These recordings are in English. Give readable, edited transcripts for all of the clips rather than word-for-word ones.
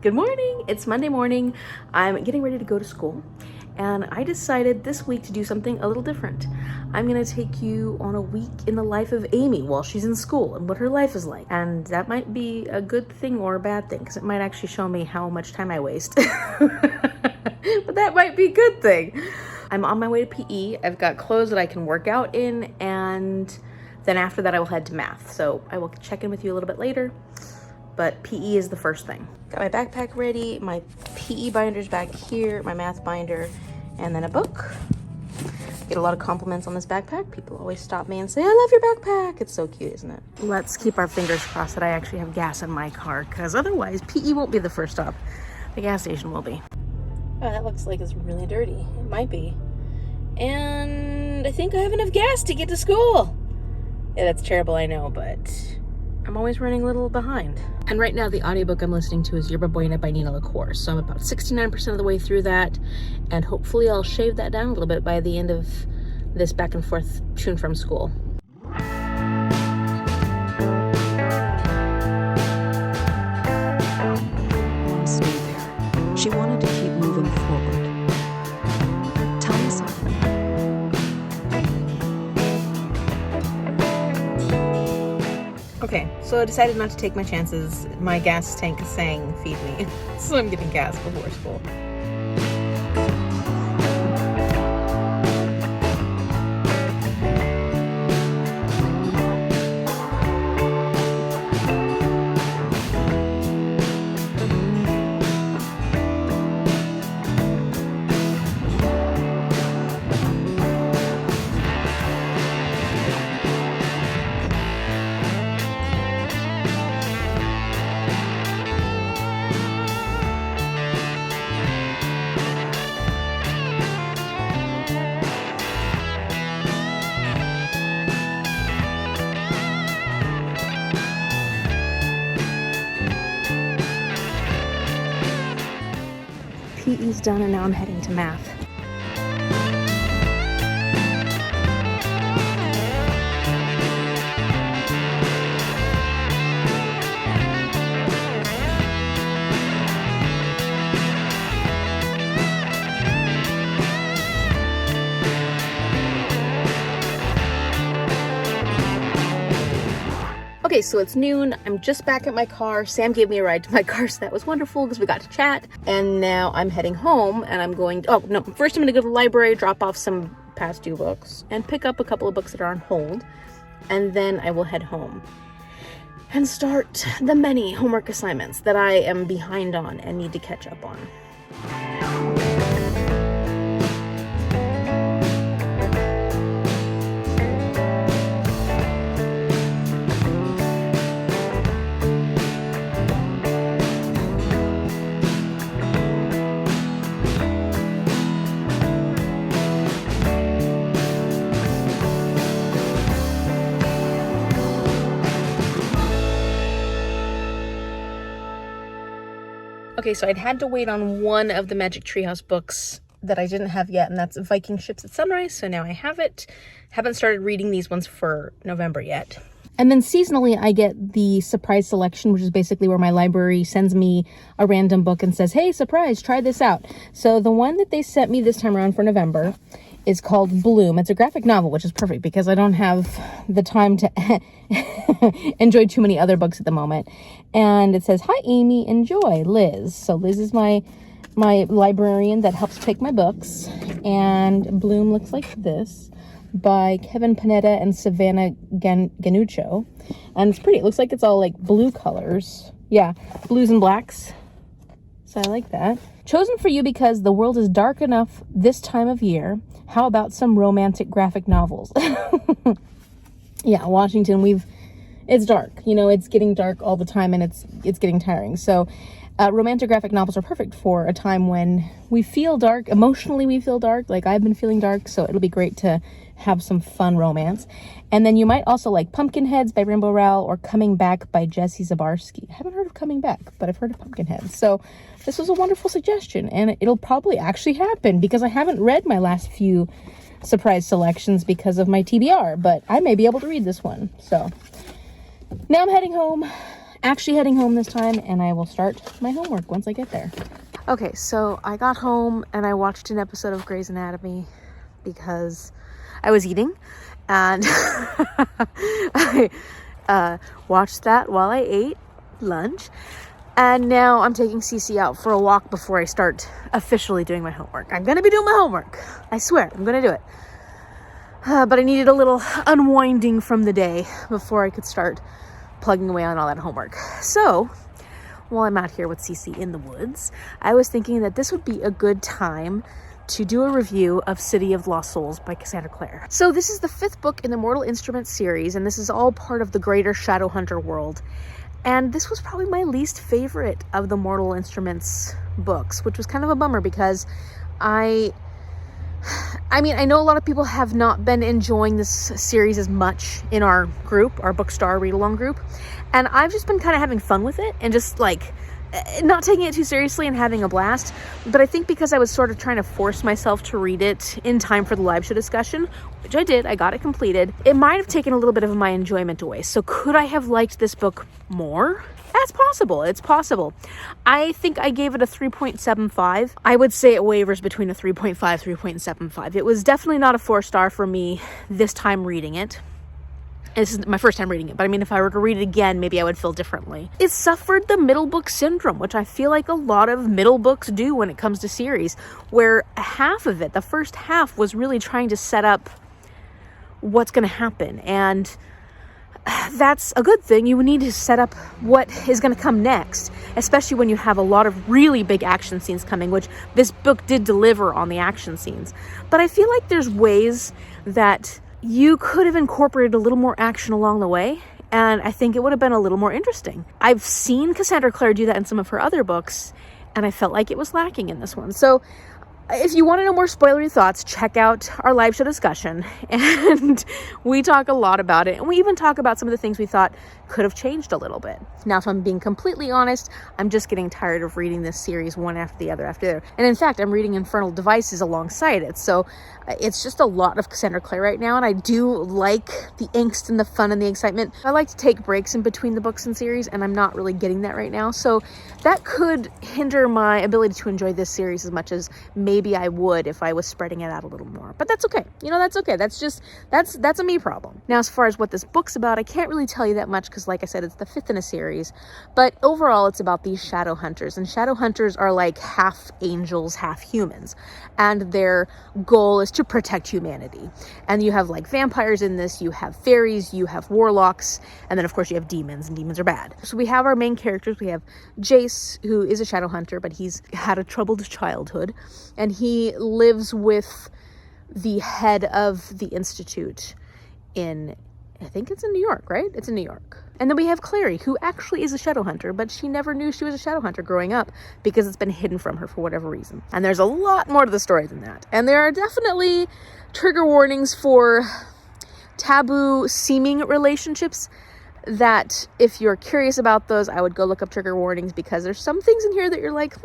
Good morning! It's Monday morning. I'm getting ready to go to school, and I decided this week to do something a little different. I'm gonna take you on a week in the life of Amy while she's in school and what her life is like. And that might be a good thing or a bad thing, because it might actually show me how much time I waste. But that might be a good thing. I'm on my way to PE. I've got clothes that I can work out in, and then after that I will head to math. So I will check in with you a little bit later, but PE is the first thing. Got my backpack ready, my PE binder's back here, my math binder, and then a book. Get a lot of compliments on this backpack. People always stop me and say, I love your backpack. It's so cute, isn't it? Let's keep our fingers crossed that I actually have gas in my car, because otherwise PE won't be the first stop. The gas station will be. Oh, that looks like it's really dirty. It might be. And I think I have enough gas to get to school. Yeah, that's terrible, I know, but I'm always running a little behind. And right now the audiobook I'm listening to is Yerba Buena by Lacour. So I'm about 69% of the way through that, and hopefully I'll shave that down a little bit by the end of this back and forth tune from school. Stay there. She wanted to keep moving forward. Tell me something. Okay, so I decided not to take my chances. My gas tank is saying feed me, so I'm getting gas before school. PE's done, and now I'm heading to math. Okay, so it's noon. I'm just back at my car. Sam gave me a ride to my car, so that was wonderful because we got to chat. And now I'm heading home, and I'm going to, first I'm going to go to the library, drop off some past due books, and pick up a couple of books that are on hold. And then I will head home and start the many homework assignments that I am behind on and need to catch up on. Okay, so I'd had to wait on one of the Magic Treehouse books that I didn't have yet, and that's Viking Ships at Sunrise, so now I have it. Haven't started reading these ones for November yet. And then seasonally, I get the surprise selection, which is basically where my library sends me a random book and says, hey, surprise, try this out. So the one that they sent me this time around for November is called Bloom. It's a graphic novel, which is perfect because I don't have the time to enjoy too many other books at the moment. And it says, hi, Amy, enjoy, Liz. So Liz is my librarian that helps pick my books. And Bloom looks like this, by Kevin Panetta and Savanna Ganucheau. And it's pretty. It looks like it's all like blue colors. Yeah, blues and blacks. So I like that. Chosen for you because the world is dark enough this time of year. How about some romantic graphic novels? Yeah, Washington, it's dark. You know, it's getting dark all the time, and it's getting tiring. So romantic graphic novels are perfect for a time when we feel dark. Emotionally, we feel dark. Like I've been feeling dark, so it'll be great to have some fun romance. And then you might also like Pumpkinheads by Rainbow Rowell or Coming Back by Jesse Zabarski. I haven't heard of Coming Back, but I've heard of Pumpkinheads. So this was a wonderful suggestion, and it'll probably actually happen because I haven't read my last few surprise selections because of my TBR, but I may be able to read this one. So now I'm heading home, actually heading home this time, and I will start my homework once I get there. Okay, so I got home and I watched an episode of Grey's Anatomy because I was eating, and I watched that while I ate lunch. And now I'm taking Cece out for a walk before I start officially doing my homework. I'm going to be doing my homework. I swear, I'm going to do it. But I needed a little unwinding from the day before I could start plugging away on all that homework. So while I'm out here with Cece in the woods, I was thinking that this would be a good time to do a review of City of Lost Souls by Cassandra Clare. So this is the 5th book in the Mortal Instruments series, and this is all part of the greater Shadowhunter world. And this was probably my least favorite of the Mortal Instruments books, which was kind of a bummer because I know a lot of people have not been enjoying this series as much in our group, our Bookstar read-along group. And I've just been kind of having fun with it and just like not taking it too seriously and having a blast. But I think because I was sort of trying to force myself to read it in time for the live show discussion, which I did, I got it completed, it might have taken a little bit of my enjoyment away. So could I have liked this book more? That's possible. It's possible. I think I gave it a 3.75. I would say it wavers between a 3.5, 3.75. It was definitely not a 4-star for me this time reading it. This is my first time reading it, but I mean, if I were to read it again, maybe I would feel differently. It suffered the middle book syndrome, which I feel like a lot of middle books do when it comes to series, where half of it, the first half, was really trying to set up what's going to happen. And that's a good thing. You need to set up what is going to come next, especially when you have a lot of really big action scenes coming, which this book did deliver on the action scenes. But I feel like there's ways that you could have incorporated a little more action along the way, and I think it would have been a little more interesting. I've seen Cassandra Clare do that in some of her other books, and I felt like it was lacking in this one. So if you want to know more spoilery thoughts, check out our live show discussion, and we talk a lot about it, and we even talk about some of the things we thought could have changed a little bit. Now, if I'm being completely honest, I'm just getting tired of reading this series one after the other after the other. And in fact, I'm reading Infernal Devices alongside it, so it's just a lot of Cassandra Clare right now, and I do like the angst and the fun and the excitement. I like to take breaks in between the books and series, and I'm not really getting that right now, so that could hinder my ability to enjoy this series as much as maybe I would if I was spreading it out a little more. But that's okay. You know, that's okay. That's a me problem. Now, as far as what this book's about, I can't really tell you that much because, like I said, it's the 5th in a series. But overall, it's about these shadow hunters, and shadow hunters are like half angels, half humans, and their goal is to protect humanity. And you have like vampires in this, you have fairies, you have warlocks, and then of course you have demons, and demons are bad. So we have our main characters. We have Jace, who is a shadow hunter, but he's had a troubled childhood, and he lives with the head of the institute in, I think it's in New York, right? It's in New York. And then we have Clary, who actually is a shadow hunter, but she never knew she was a shadow hunter growing up because it's been hidden from her for whatever reason. And there's a lot more to the story than that. And there are definitely trigger warnings for taboo seeming relationships that if you're curious about those, I would go look up trigger warnings, because there's some things in here that you're like,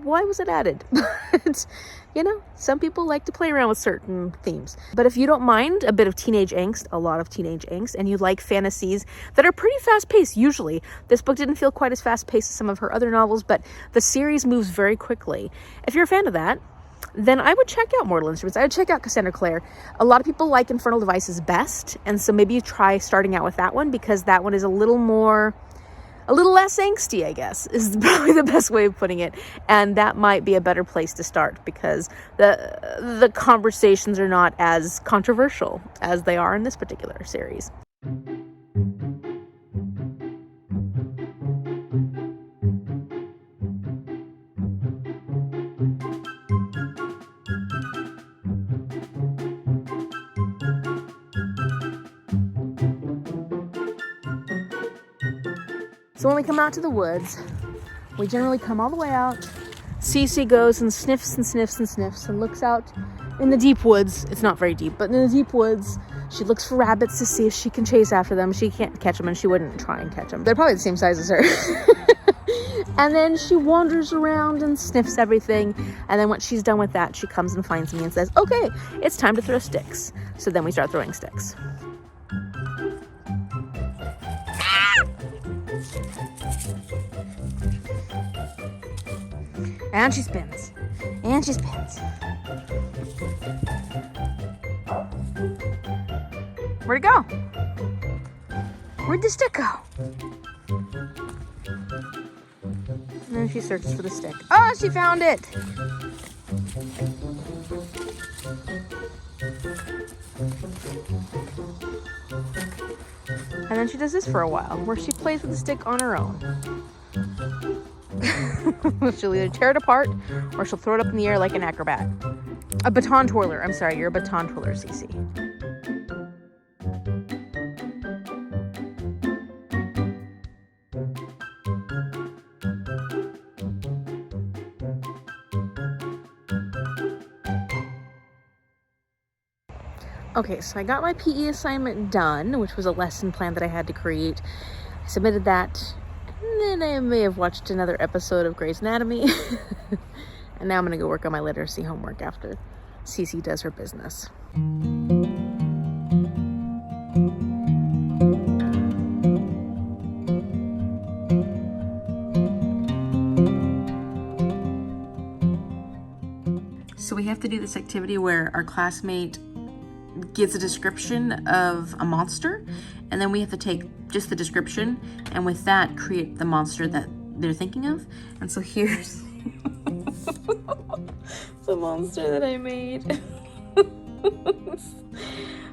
why was it added? But, you know, some people like to play around with certain themes. But if you don't mind a bit of teenage angst, a lot of teenage angst, and you like fantasies that are pretty fast-paced, usually, this book didn't feel quite as fast-paced as some of her other novels, but the series moves very quickly. If you're a fan of that, then I would check out Mortal Instruments. I would check out Cassandra Clare. A lot of people like Infernal Devices best, and so maybe you try starting out with that one, because that one is a little less angsty, I guess, is probably the best way of putting it. And that might be a better place to start, because the conversations are not as controversial as they are in this particular series. So when we come out to the woods, we generally come all the way out. Cece goes and sniffs and sniffs and sniffs and looks out in the deep woods. It's not very deep, but in the deep woods, she looks for rabbits to see if she can chase after them. She can't catch them, and she wouldn't try and catch them. They're probably the same size as her. And then she wanders around and sniffs everything. And then once she's done with that, she comes and finds me and says, okay, it's time to throw sticks. So then we start throwing sticks. And she spins. And she spins. Where'd it go? Where'd the stick go? And then she searches for the stick. Oh, she found it! And then she does this for a while, where she plays with the stick on her own. She'll either tear it apart, or she'll throw it up in the air like an acrobat. A baton twirler. I'm sorry, you're a baton twirler, Cece. Okay, so I got my PE assignment done, which was a lesson plan that I had to create. I submitted that, and then I may have watched another episode of Grey's Anatomy. And now I'm gonna go work on my literacy homework after Cece does her business. So we have to do this activity where our classmate gives a description of a monster, and then we have to take just the description and with that create the monster that they're thinking of. And so here's the monster that I made.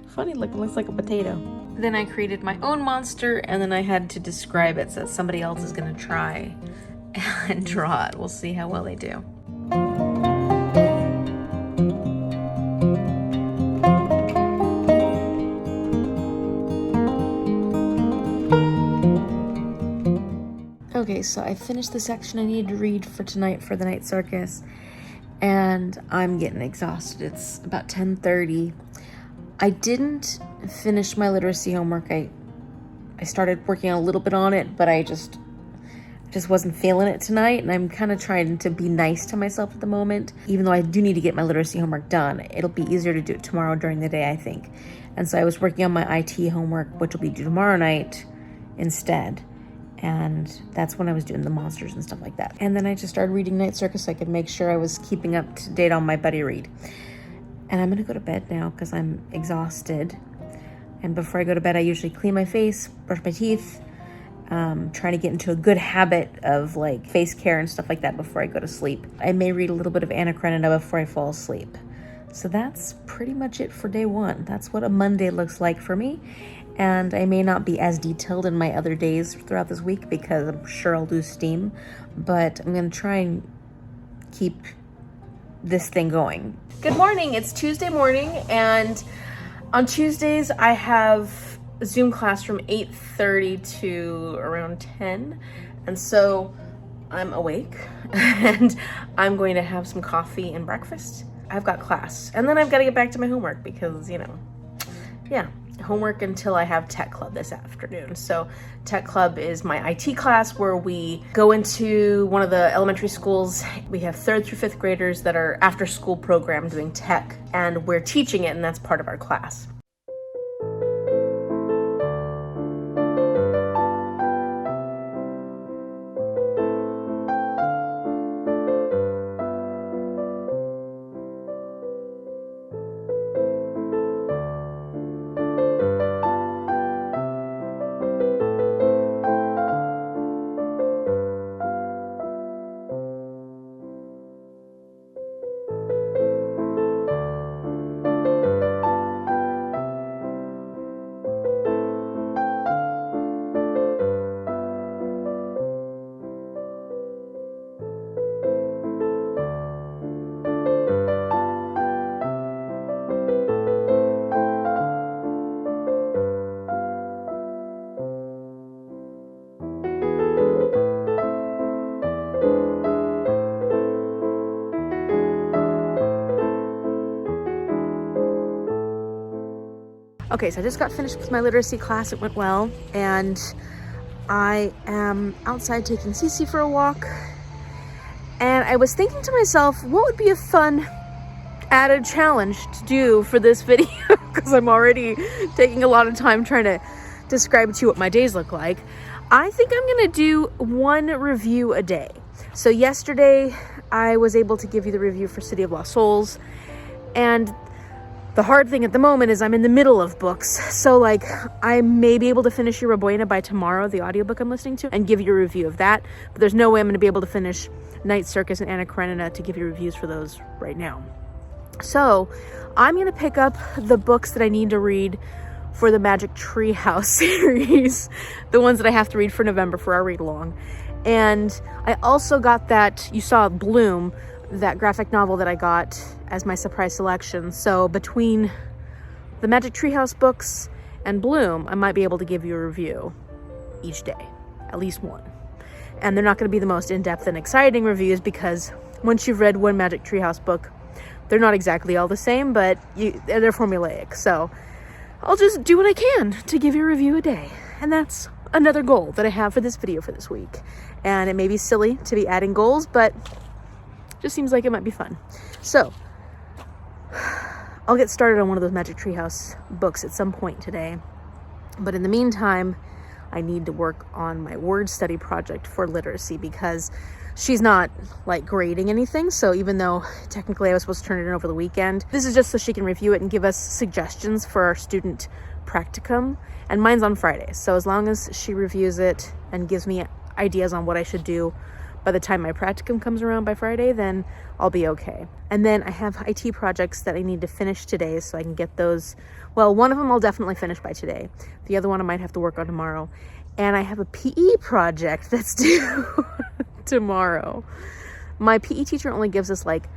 Funny looking, looks like a potato. Then I created my own monster, and then I had to describe it so somebody else is gonna try and draw it. We'll see how well they do. Okay, so I finished the section I needed to read for tonight for the night circus, and I'm getting exhausted. It's about 10:30. I didn't finish my literacy homework. I started working a little bit on it, but I just wasn't feeling it tonight, and I'm kind of trying to be nice to myself at the moment. Even though I do need to get my literacy homework done, it'll be easier to do it tomorrow during the day, I think. And so I was working on my IT homework, which will be due tomorrow night instead. And that's when I was doing the monsters and stuff like that. And then I just started reading Night Circus so I could make sure I was keeping up to date on my buddy read. And I'm gonna go to bed now because I'm exhausted. And before I go to bed, I usually clean my face, brush my teeth, try to get into a good habit of like face care and stuff like that before I go to sleep. I may read a little bit of Anna Karenina before I fall asleep. So that's pretty much it for day one. That's what a Monday looks like for me. And I may not be as detailed in my other days throughout this week because I'm sure I'll lose steam, but I'm going to try and keep this thing going. Good morning. It's Tuesday morning, and on Tuesdays I have a Zoom class from 8:30 to around 10, and so I'm awake and I'm going to have some coffee and breakfast. I've got class, and then I've got to get back to my homework because, homework until I have tech club this afternoon. So tech club is my IT class where we go into one of the elementary schools. We have 3rd through 5th graders that are after school program doing tech, and we're teaching it, and that's part of our class. Okay, so I just got finished with my literacy class. It went well, and I am outside taking Cece for a walk. And I was thinking to myself, what would be a fun added challenge to do for this video? Because I'm already taking a lot of time trying to describe to you what my days look like. I think I'm gonna do one review a day. So yesterday I was able to give you the review for City of Lost Souls. And the hard thing at the moment is I'm in the middle of books. So like I may be able to finish Yerba Buena by tomorrow, the audiobook I'm listening to, and give you a review of that. But there's no way I'm going to be able to finish Night Circus and Anna Karenina to give you reviews for those right now. So I'm going to pick up the books that I need to read for the Magic Treehouse series, the ones that I have to read for November for our read along. And I also got that, you saw Bloom, that graphic novel that I got as my surprise selection. So between the Magic Treehouse books and Bloom, I might be able to give you a review each day, at least one. And they're not going to be the most in-depth and exciting reviews because once you've read one Magic Treehouse book, they're not exactly all the same, but they're formulaic. So I'll just do what I can to give you a review a day. And that's another goal that I have for this video for this week. And it may be silly to be adding goals, but just seems like it might be fun. So I'll get started on one of those Magic Treehouse books at some point today. But in the meantime, I need to work on my word study project for literacy because she's not like grading anything. So even though technically I was supposed to turn it in over the weekend, this is just so she can review it and give us suggestions for our student practicum. And mine's on Friday. So as long as she reviews it and gives me ideas on what I should do by the time my practicum comes around by Friday, then I'll be okay. And then I have IT projects that I need to finish today so I can get those. Well, one of them I'll definitely finish by today. The other one I might have to work on tomorrow. And I have a PE project that's due tomorrow. My PE teacher only gives us like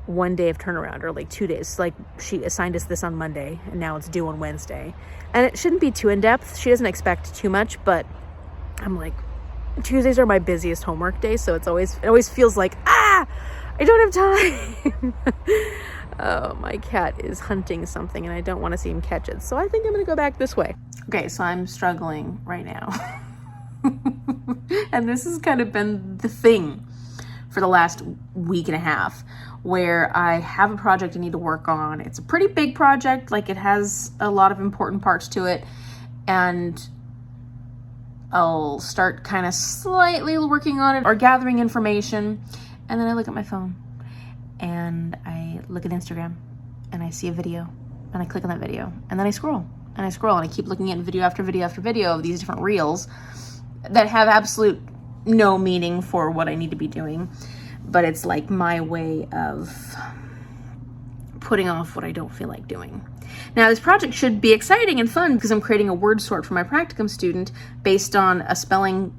1 day of turnaround, or like 2 days. Like she assigned us this on Monday and now it's due on Wednesday. And it shouldn't be too in-depth. She doesn't expect too much, but I'm like, Tuesdays are my busiest homework days, so it always feels like, I don't have time. Oh, my cat is hunting something and I don't want to see him catch it. So I think I'm going to go back this way. Okay, so I'm struggling right now. And this has kind of been the thing for the last week and a half, where I have a project I need to work on. It's a pretty big project, like it has a lot of important parts to it, and I'll start kind of slightly working on it or gathering information, and then I look at my phone and I look at Instagram and I see a video and I click on that video, and then I scroll and I keep looking at video after video after video of these different reels that have absolute no meaning for what I need to be doing, but it's like my way of putting off what I don't feel like doing. Now, this project should be exciting and fun because I'm creating a word sort for my practicum student based on a spelling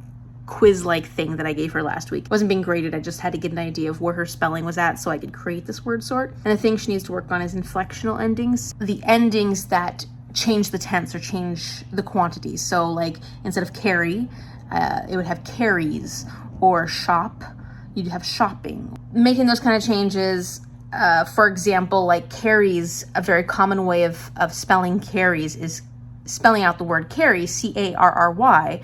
quiz-like thing that I gave her last week. It wasn't being graded, I just had to get an idea of where her spelling was at so I could create this word sort. And the thing she needs to work on is inflectional endings. The endings that change the tense or change the quantities. So like instead of carry, it would have carries, or shop, you'd have shopping. Making those kind of changes. For example, like carries, a very common way of spelling carries is spelling out the word carry, C-A-R-R-Y,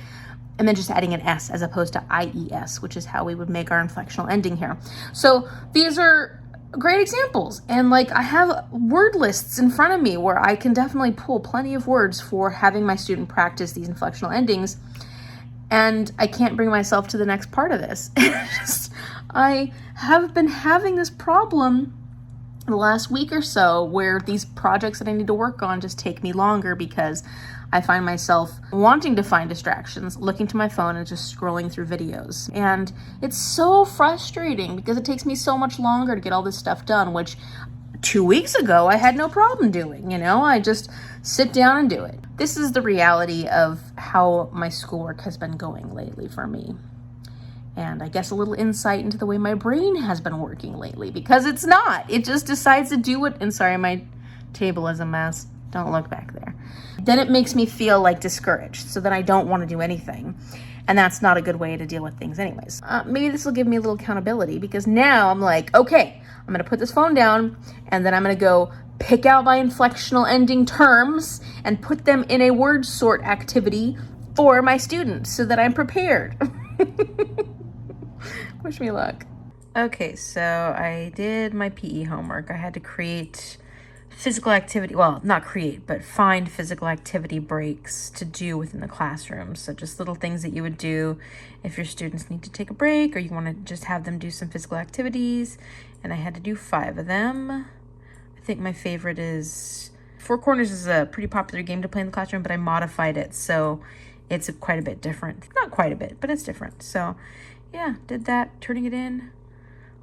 and then just adding an S as opposed to I-E-S, which is how we would make our inflectional ending here. So these are great examples. And like I have word lists in front of me where I can definitely pull plenty of words for having my student practice these inflectional endings. And I can't bring myself to the next part of this. I have been having this problem the last week or so where these projects that I need to work on just take me longer because I find myself wanting to find distractions, looking to my phone and just scrolling through videos. And it's so frustrating because it takes me so much longer to get all this stuff done, which 2 weeks ago I had no problem doing, I just sit down and do it. This is the reality of how my schoolwork has been going lately for me. And I guess a little insight into the way my brain has been working lately, because it's not. It just decides to do it. And sorry, my table is a mess. Don't look back there. Then it makes me feel like discouraged, so then I don't want to do anything. And that's not a good way to deal with things anyways. Maybe this will give me a little accountability, because now I'm like, okay, I'm going to put this phone down and then I'm going to go pick out my inflectional ending terms and put them in a word sort activity for my students so that I'm prepared. Wish me luck. Okay, so I did my PE homework. I had to create physical activity, well, not create, but find physical activity breaks to do within the classroom. So just little things that you would do if your students need to take a break or you want to just have them do some physical activities. And I had to do 5 of them. I think my favorite is Four Corners is a pretty popular game to play in the classroom, but I modified it so it's quite a bit different. Not quite a bit, but it's different. So yeah, did that, turning it in.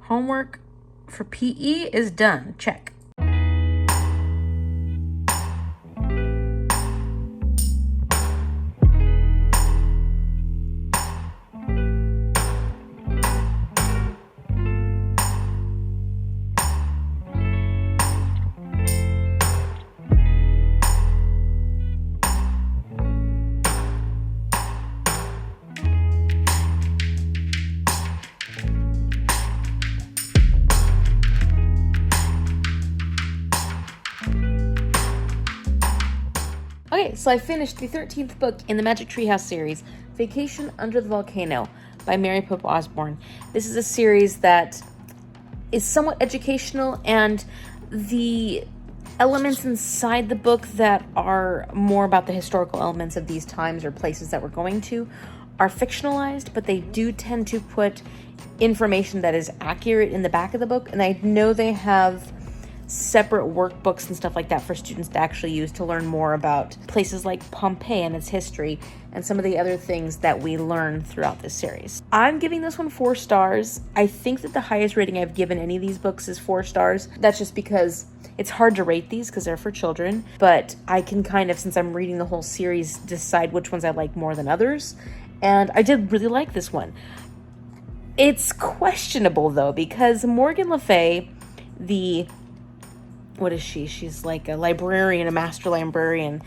Homework for PE is done. Check. Okay, so I finished the 13th book in the Magic Treehouse series, Vacation Under the Volcano by Mary Pope Osborne. This is a series that is somewhat educational, and the elements inside the book that are more about the historical elements of these times or places that we're going to are fictionalized, but they do tend to put information that is accurate in the back of the book, and I know they have separate workbooks and stuff like that for students to actually use to learn more about places like Pompeii and its history and some of the other things that we learn throughout this series. I'm giving this one 4 stars. I think that the highest rating I've given any of these books is 4 stars. That's just because it's hard to rate these because they're for children, but I can kind of, since I'm reading the whole series, decide which ones I like more than others. And I did really like this one. It's questionable though, because Morgan Le Fay, what is she? She's like a librarian, a master librarian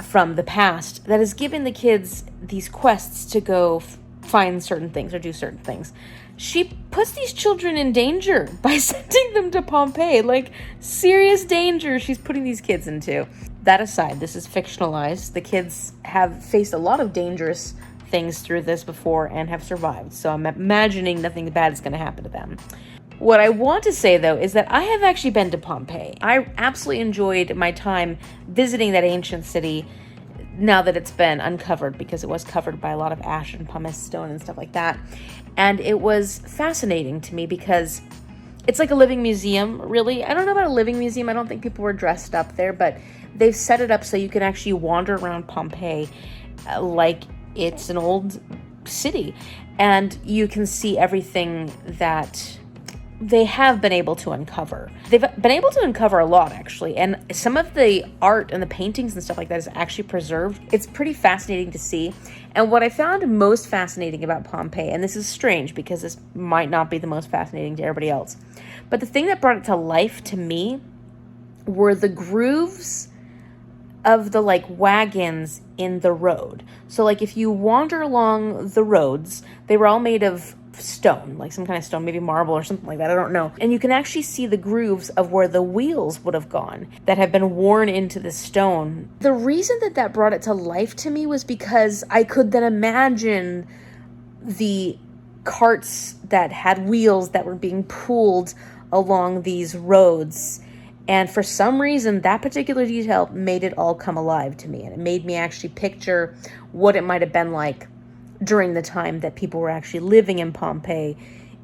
from the past that has given the kids these quests to go find certain things or do certain things. She puts these children in danger by sending them to Pompeii, like serious danger she's putting these kids into. That aside, this is fictionalized. The kids have faced a lot of dangerous things through this before and have survived, so I'm imagining nothing bad is going to happen to them. What I want to say, though, is that I have actually been to Pompeii. I absolutely enjoyed my time visiting that ancient city now that it's been uncovered, because it was covered by a lot of ash and pumice stone and stuff like that. And it was fascinating to me because it's like a living museum, really. I don't know about a living museum. I don't think people were dressed up there, but they've set it up so you can actually wander around Pompeii like it's an old city. And you can see everything that they have been able to uncover. They've been able to uncover a lot, actually, and some of the art and the paintings and stuff like that is actually preserved. It's pretty fascinating to see. And what I found most fascinating about Pompeii, and this is strange because this might not be the most fascinating to everybody else, but the thing that brought it to life to me were the grooves of the like wagons in the road. So like if you wander along the roads, they were all made of stone, like some kind of stone, maybe marble or something like that, I don't know. And you can actually see the grooves of where the wheels would have gone that have been worn into the stone. The reason that brought it to life to me was because I could then imagine the carts that had wheels that were being pulled along these roads. And for some reason, that particular detail made it all come alive to me. And it made me actually picture what it might have been like during the time that people were actually living in Pompeii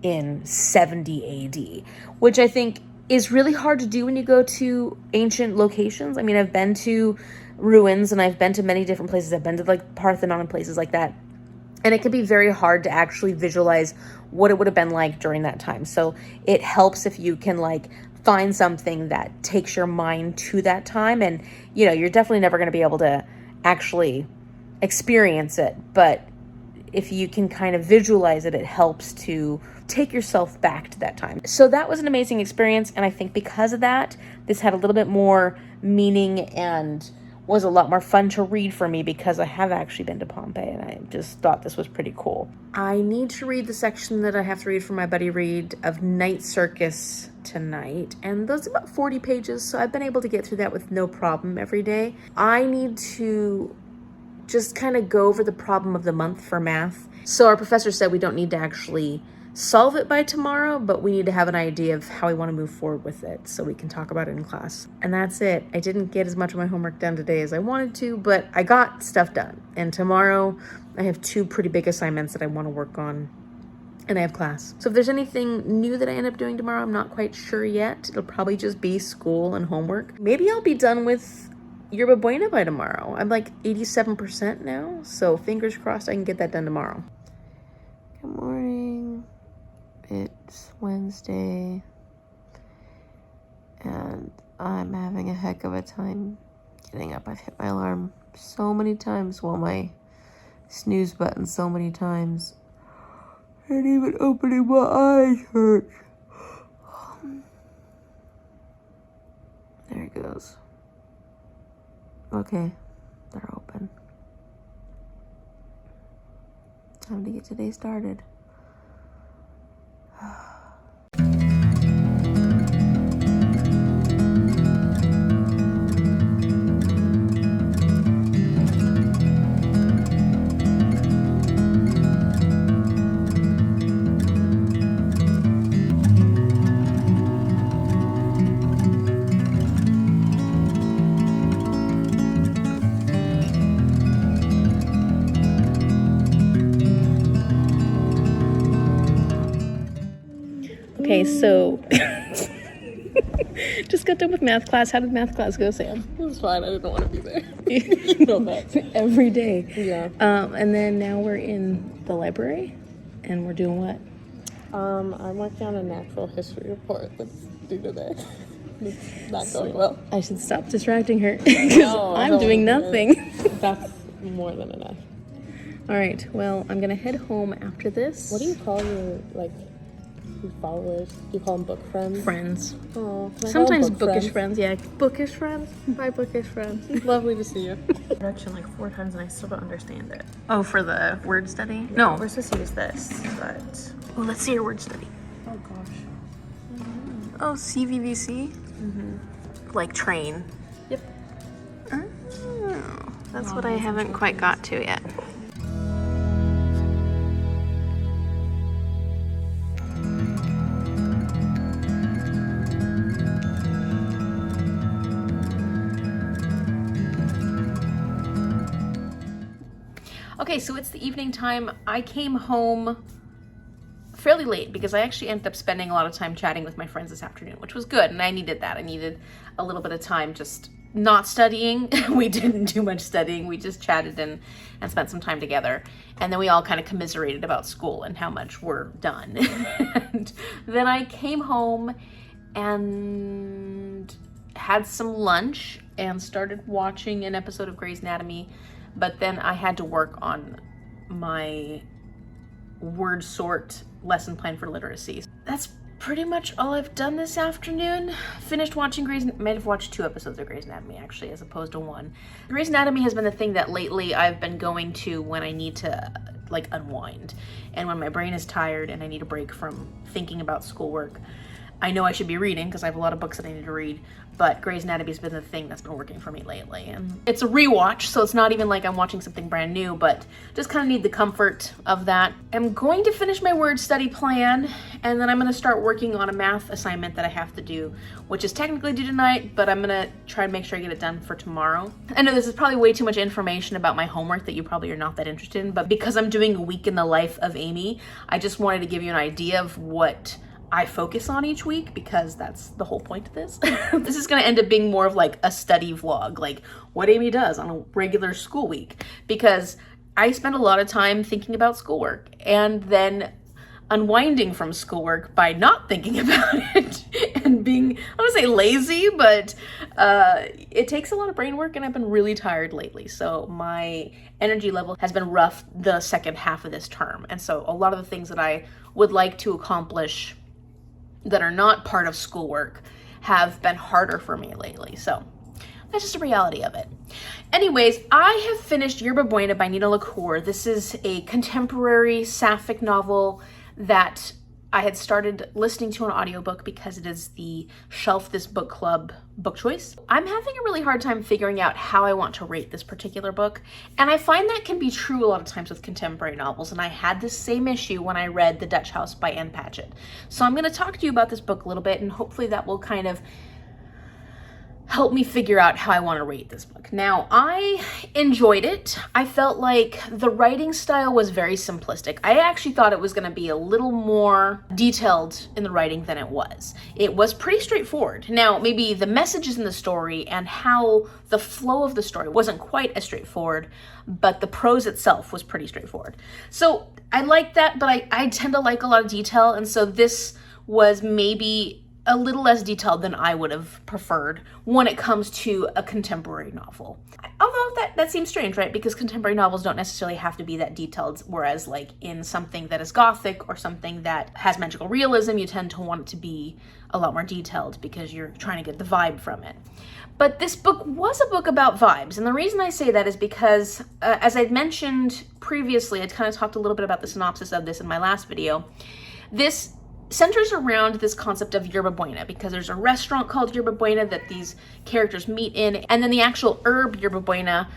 in 70 AD, which I think is really hard to do when you go to ancient locations. I mean, I've been to ruins and I've been to many different places. I've been to like Parthenon and places like that. And it can be very hard to actually visualize what it would have been like during that time. So it helps if you can like find something that takes your mind to that time. And, you know, you're definitely never going to be able to actually experience it, but if you can kind of visualize it, it helps to take yourself back to that time. So that was an amazing experience, and I think because of that, this had a little bit more meaning and was a lot more fun to read for me because I have actually been to Pompeii, and I just thought this was pretty cool. I need to read the section that I have to read for my buddy read of Night Circus tonight, and those are about 40 pages, so I've been able to get through that with no problem every day. I need to just kind of go over the problem of the month for math. So our professor said we don't need to actually solve it by tomorrow, but we need to have an idea of how we want to move forward with it so we can talk about it in class. And that's it. I didn't get as much of my homework done today as I wanted to, but I got stuff done. And tomorrow I have 2 pretty big assignments that I want to work on, and I have class. So if there's anything new that I end up doing tomorrow, I'm not quite sure yet. It'll probably just be school and homework. Maybe I'll be done with Yerba Buena by tomorrow. I'm like 87% now, so fingers crossed I can get that done tomorrow. Good morning. It's Wednesday, and I'm having a heck of a time getting up. I've hit my alarm so many times, well, my snooze button so many times, and even opening my eyes hurts. There it goes. Okay, they're open. Time to get today started. Okay, so just got done with math class. How did math class go, Sam? It was fine. I didn't want to be there. You know that. Every day. Yeah. And then now we're in the library, and we're doing what? I'm working on a natural history report that's due today. It's not going well. I should stop distracting her because I'm doing nothing. That's more than enough. All right. Well, I'm gonna head home after this. What do you call your your followers? Do you call them book friends? Friends. Oh, Sometimes bookish friends. Yeah, bookish friends. Bye, bookish friends. Lovely to see you. Production like 4 times and I still don't understand it. Oh, for the word study? No. We're supposed to use this, but Oh, let's see your word study. Oh gosh. Oh, CVVC? Like train. Yep. Oh, that's what I haven't quite got to yet. Okay, so it's the evening time. I came home fairly late because I actually ended up spending a lot of time chatting with my friends this afternoon, which was good, and I needed that. I needed a little bit of time just not studying. We didn't do much studying. We just chatted and spent some time together. And then we all kind of commiserated about school and how much we're done. And then I came home and had some lunch and started watching an episode of Grey's Anatomy. But then I had to work on my word sort lesson plan for literacy. That's pretty much all I've done this afternoon. Finished watching might have watched 2 episodes of Grey's Anatomy actually, as opposed to 1. Grey's Anatomy has been the thing that lately I've been going to when I need to like unwind. And when my brain is tired and I need a break from thinking about schoolwork. I know I should be reading because I have a lot of books that I need to read, but Grey's Anatomy has been the thing that's been working for me lately. And it's a rewatch, so it's not even like I'm watching something brand new, but just kind of need the comfort of that. I'm going to finish my word study plan, and then I'm going to start working on a math assignment that I have to do, which is technically due tonight, but I'm going to try and make sure I get it done for tomorrow. I know this is probably way too much information about my homework that you probably are not that interested in, but because I'm doing a week in the life of Amy, I just wanted to give you an idea of what I focus on each week, because that's the whole point of this. This is going to end up being more of like a study vlog, like what Amy does on a regular school week, because I spend a lot of time thinking about schoolwork and then unwinding from schoolwork by not thinking about it and being, I don't want to say lazy, but it takes a lot of brain work, and I've been really tired lately. So my energy level has been rough the second half of this term. And so a lot of the things that I would like to accomplish that are not part of schoolwork have been harder for me lately. So that's just a reality of it. Anyways, I have finished Yerba Buena by Lacour. This is a contemporary sapphic novel that I had started listening to an audiobook because it is the Shelf This Book Club book choice. I'm having a really hard time figuring out how I want to rate this particular book, and I find that can be true a lot of times with contemporary novels, and I had this same issue when I read The Dutch House by Ann Patchett. So I'm going to talk to you about this book a little bit, and hopefully that will kind of help me figure out how I want to rate this book. Now, I enjoyed it. I felt like the writing style was very simplistic. I actually thought it was going to be a little more detailed in the writing than it was. It was pretty straightforward. Now, maybe the messages in the story and how the flow of the story wasn't quite as straightforward, but the prose itself was pretty straightforward. So I like that, but I tend to like a lot of detail, and so this was maybe a little less detailed than I would have preferred when it comes to a contemporary novel. Although that seems strange, right? Because contemporary novels don't necessarily have to be that detailed, whereas like in something that is gothic or something that has magical realism, you tend to want it to be a lot more detailed because you're trying to get the vibe from it. But this book was a book about vibes, and the reason I say that is because, as I'd mentioned previously, I'd kind of talked a little bit about the synopsis of this in my last video. This centers around this concept of Yerba Buena, because there's a restaurant called Yerba Buena that these characters meet in, and then the actual herb Yerba Buena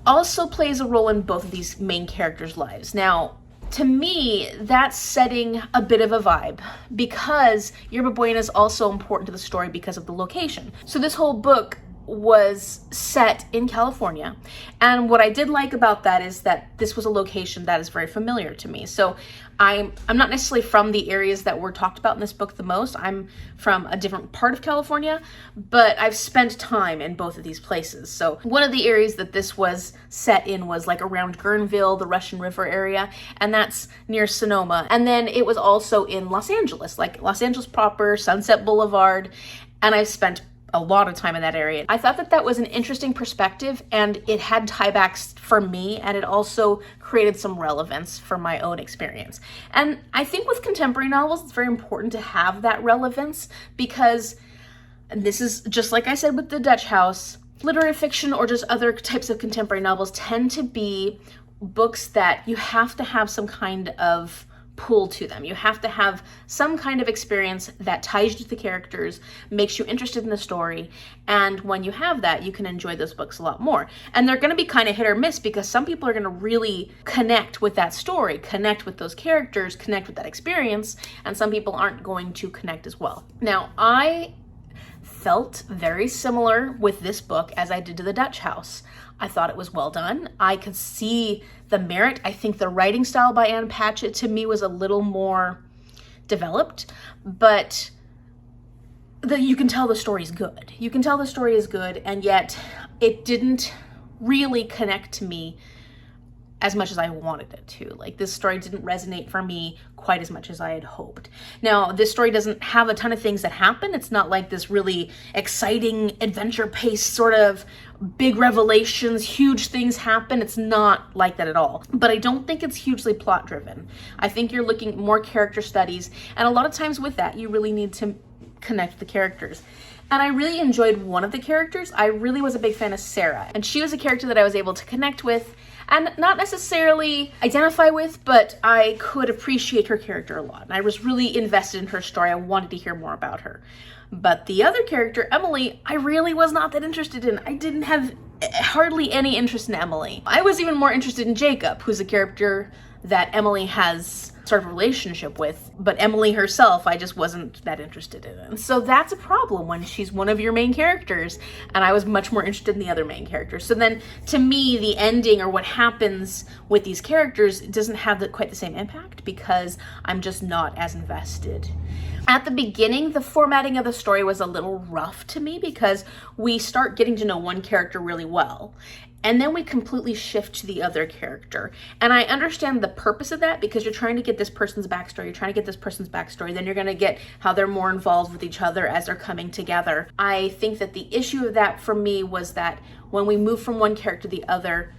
also plays a role in both of these main characters' lives. Now, to me, that's setting a bit of a vibe, because Yerba Buena is also important to the story because of the location. So this whole book was set in California, and what I did like about that is that this was a location that is very familiar to me. So I'm not necessarily from the areas that were talked about in this book the most. I'm from a different part of California, but I've spent time in both of these places. So one of the areas that this was set in was like around Guerneville, the Russian River area, and that's near Sonoma. And then it was also in Los Angeles, like Los Angeles proper, Sunset Boulevard, and I've spent a lot of time in that area. I thought that that was an interesting perspective, and it had tiebacks for me, and it also created some relevance for my own experience. And I think with contemporary novels, it's very important to have that relevance, because, and this is just like I said with The Dutch House, literary fiction or just other types of contemporary novels tend to be books that you have to have some kind of pull to them. You have to have some kind of experience that ties you to the characters, makes you interested in the story, and when you have that, you can enjoy those books a lot more. And they're going to be kind of hit or miss, because some people are going to really connect with that story, connect with those characters, connect with that experience, and some people aren't going to connect as well. Now, I felt very similar with this book as I did to The Dutch House. I thought it was well done. I could see the merit. I think the writing style by Ann Patchett to me was a little more developed, but you can tell the story is good. You can tell the story is good, and yet it didn't really connect to me as much as I wanted it to. Like, this story didn't resonate for me quite as much as I had hoped. Now, this story doesn't have a ton of things that happen. It's not like this really exciting adventure-paced sort of big revelations, huge things happen. It's not like that at all. But I don't think it's hugely plot-driven. I think you're looking at more character studies, and a lot of times with that, you really need to connect the characters. And I really enjoyed one of the characters. I really was a big fan of Sarah, and she was a character that I was able to connect with and not necessarily identify with, but I could appreciate her character a lot. And I was really invested in her story. I wanted to hear more about her. But the other character, Emily, I really was not that interested in. I didn't have hardly any interest in Emily. I was even more interested in Jacob, who's a character that Emily has sort of a relationship with, but Emily herself, I just wasn't that interested in. And so that's a problem when she's one of your main characters, and I was much more interested in the other main characters. So then, to me, the ending or what happens with these characters doesn't have quite the same impact, because I'm just not as invested. At the beginning, the formatting of the story was a little rough to me, because we start getting to know one character really well, and then we completely shift to the other character. And I understand the purpose of that, because you're trying to get this person's backstory, you're trying to get this person's backstory, then you're going to get how they're more involved with each other as they're coming together. I think that the issue of that for me was that when we move from one character to the other,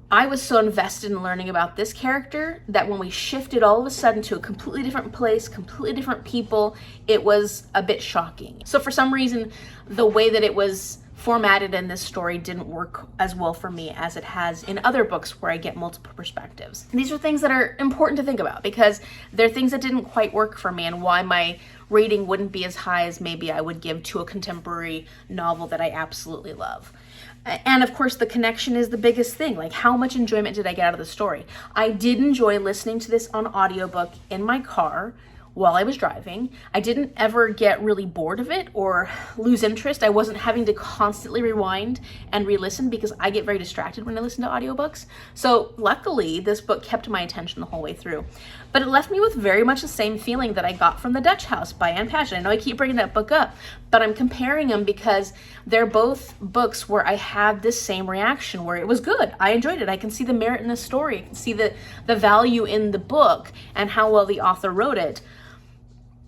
I was so invested in learning about this character that when we shifted all of a sudden to a completely different place, completely different people, it was a bit shocking. So for some reason, the way that it was formatted in this story didn't work as well for me as it has in other books where I get multiple perspectives. And these are things that are important to think about because they're things that didn't quite work for me and why my rating wouldn't be as high as maybe I would give to a contemporary novel that I absolutely love. And of course, the connection is the biggest thing. Like, how much enjoyment did I get out of the story? I did enjoy listening to this on audiobook in my car while I was driving. I didn't ever get really bored of it or lose interest. I wasn't having to constantly rewind and re-listen because I get very distracted when I listen to audiobooks. So luckily, this book kept my attention the whole way through. But it left me with very much the same feeling that I got from The Dutch House by Anne Patchett. I know I keep bringing that book up, but I'm comparing them because they're both books where I had this same reaction, where it was good. I enjoyed it. I can see the merit in the story. I can see the value in the book and how well the author wrote it.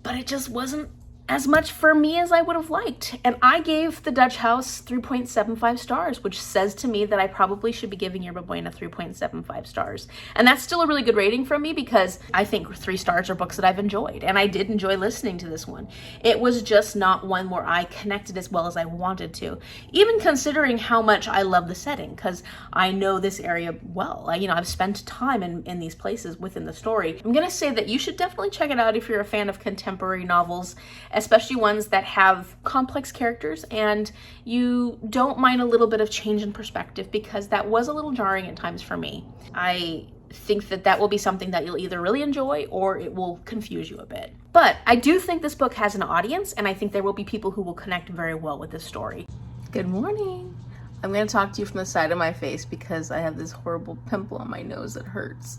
But it just wasn't as much for me as I would have liked. And I gave The Dutch House 3.75 stars, which says to me that I probably should be giving Yerba Buena 3.75 stars. And that's still a really good rating from me because I think 3 stars are books that I've enjoyed. And I did enjoy listening to this one. It was just not one where I connected as well as I wanted to, even considering how much I love the setting, because I know this area well. I've spent time in these places within the story. I'm going to say that you should definitely check it out if you're a fan of contemporary novels, especially ones that have complex characters and you don't mind a little bit of change in perspective, because that was a little jarring at times for me. I think that will be something that you'll either really enjoy or it will confuse you a bit. But I do think this book has an audience, and I think there will be people who will connect very well with this story. Good morning. I'm going to talk to you from the side of my face because I have this horrible pimple on my nose that hurts.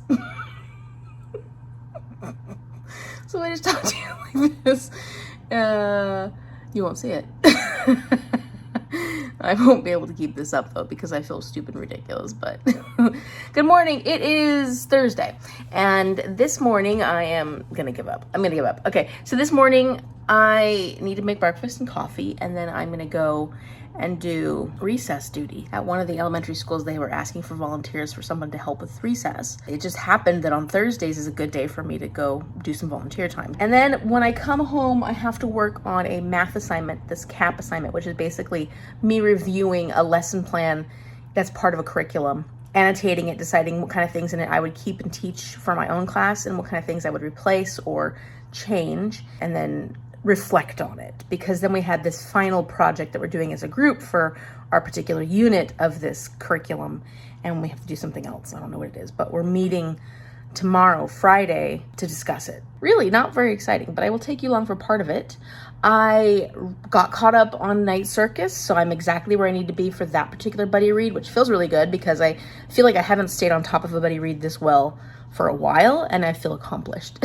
So I just talk to you like this. You won't see it. I won't be able to keep this up though because I feel stupid and ridiculous, but good morning. It is Thursday, and this morning I am gonna give up. I'm gonna give up. Okay, so this morning I need to make breakfast and coffee, and then I'm gonna go and do recess duty. At one of the elementary schools, they were asking for volunteers for someone to help with recess. It just happened that on Thursdays is a good day for me to go do some volunteer time. And then when I come home, I have to work on a math assignment, this CAP assignment, which is basically me reviewing a lesson plan that's part of a curriculum, annotating it, deciding what kind of things in it I would keep and teach for my own class and what kind of things I would replace or change, and then reflect on it, because then we had this final project that we're doing as a group for our particular unit of this curriculum, and we have to do something else. I don't know what it is, but we're meeting tomorrow, Friday, to discuss it. Really not very exciting, but I will take you along for part of it. I got caught up on Night Circus, so I'm exactly where I need to be for that particular buddy read, which feels really good because I feel like I haven't stayed on top of a buddy read this well for a while, and I feel accomplished.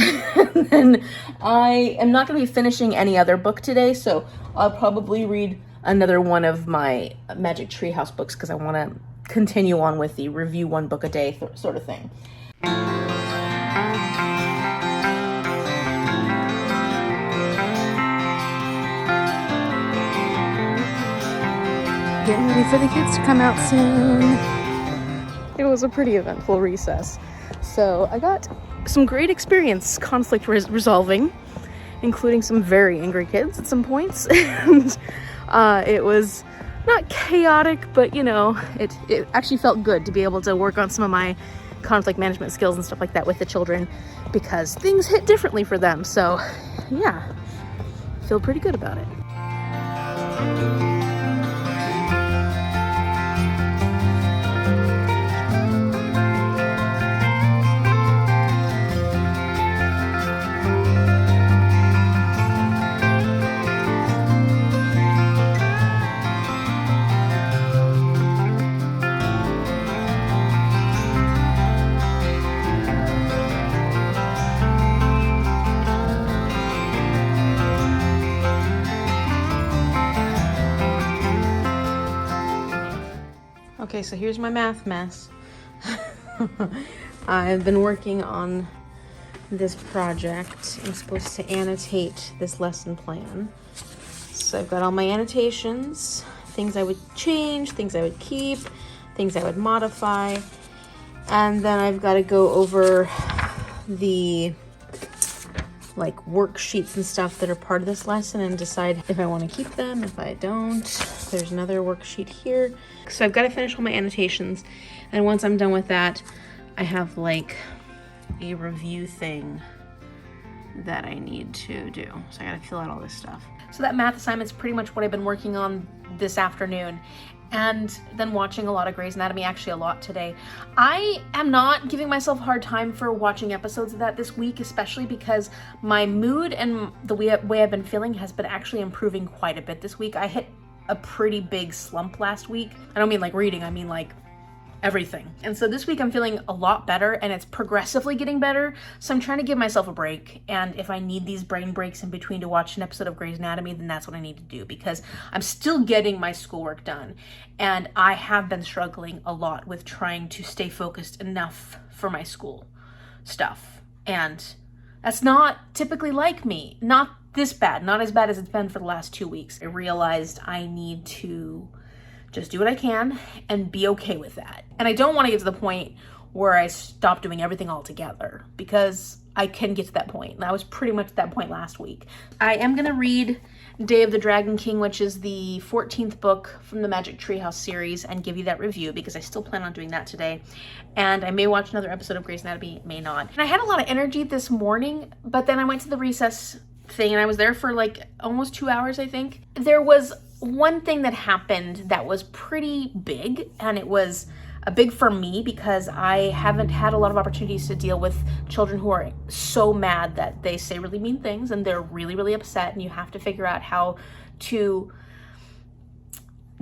And I am not going to be finishing any other book today, so I'll probably read another one of my Magic Treehouse books because I want to continue on with the review one book a day sort of thing. Getting ready for the kids to come out soon. It was a pretty eventful recess. So I got some great experience conflict resolving, including some very angry kids at some points. And it was not chaotic, but it actually felt good to be able to work on some of my conflict management skills and stuff like that with the children, because things hit differently for them. So yeah, feel pretty good about it. Okay, so here's my math mess. I've been working on this project. I'm supposed to annotate this lesson plan. So I've got all my annotations, things I would change, things I would keep, things I would modify. And then I've got to go over the like worksheets and stuff that are part of this lesson and decide if I want to keep them, if I don't. There's another worksheet here. So I've got to finish all my annotations, and once I'm done with that, I have like a review thing that I need to do. So I gotta fill out all this stuff. So that math assignment's pretty much what I've been working on this afternoon, and then watching a lot of Grey's Anatomy, actually a lot today. I am not giving myself a hard time for watching episodes of that this week, especially because my mood and the way I've been feeling has been actually improving quite a bit this week. I hit a pretty big slump last week. I don't mean like reading, I mean like everything. And so this week I'm feeling a lot better, and it's progressively getting better. So I'm trying to give myself a break. And if I need these brain breaks in between to watch an episode of Grey's Anatomy, then that's what I need to do, because I'm still getting my schoolwork done. And I have been struggling a lot with trying to stay focused enough for my school stuff. And that's not typically like me. Not this bad, not as bad as it's been for the last 2 weeks. I realized I need to just do what I can and be okay with that. And I don't want to get to the point where I stop doing everything altogether, because I can get to that point. And I was pretty much at that point last week. I am going to read Day of the Dragon King, which is the 14th book from the Magic Treehouse series, and give you that review, because I still plan on doing that today. And I may watch another episode of Grey's Anatomy, may not. And I had a lot of energy this morning, but then I went to the recess thing and I was there for like almost 2 hours, I think. There was one thing that happened that was pretty big, and it was big for me because I haven't had a lot of opportunities to deal with children who are so mad that they say really mean things and they're really, really upset, and you have to figure out how to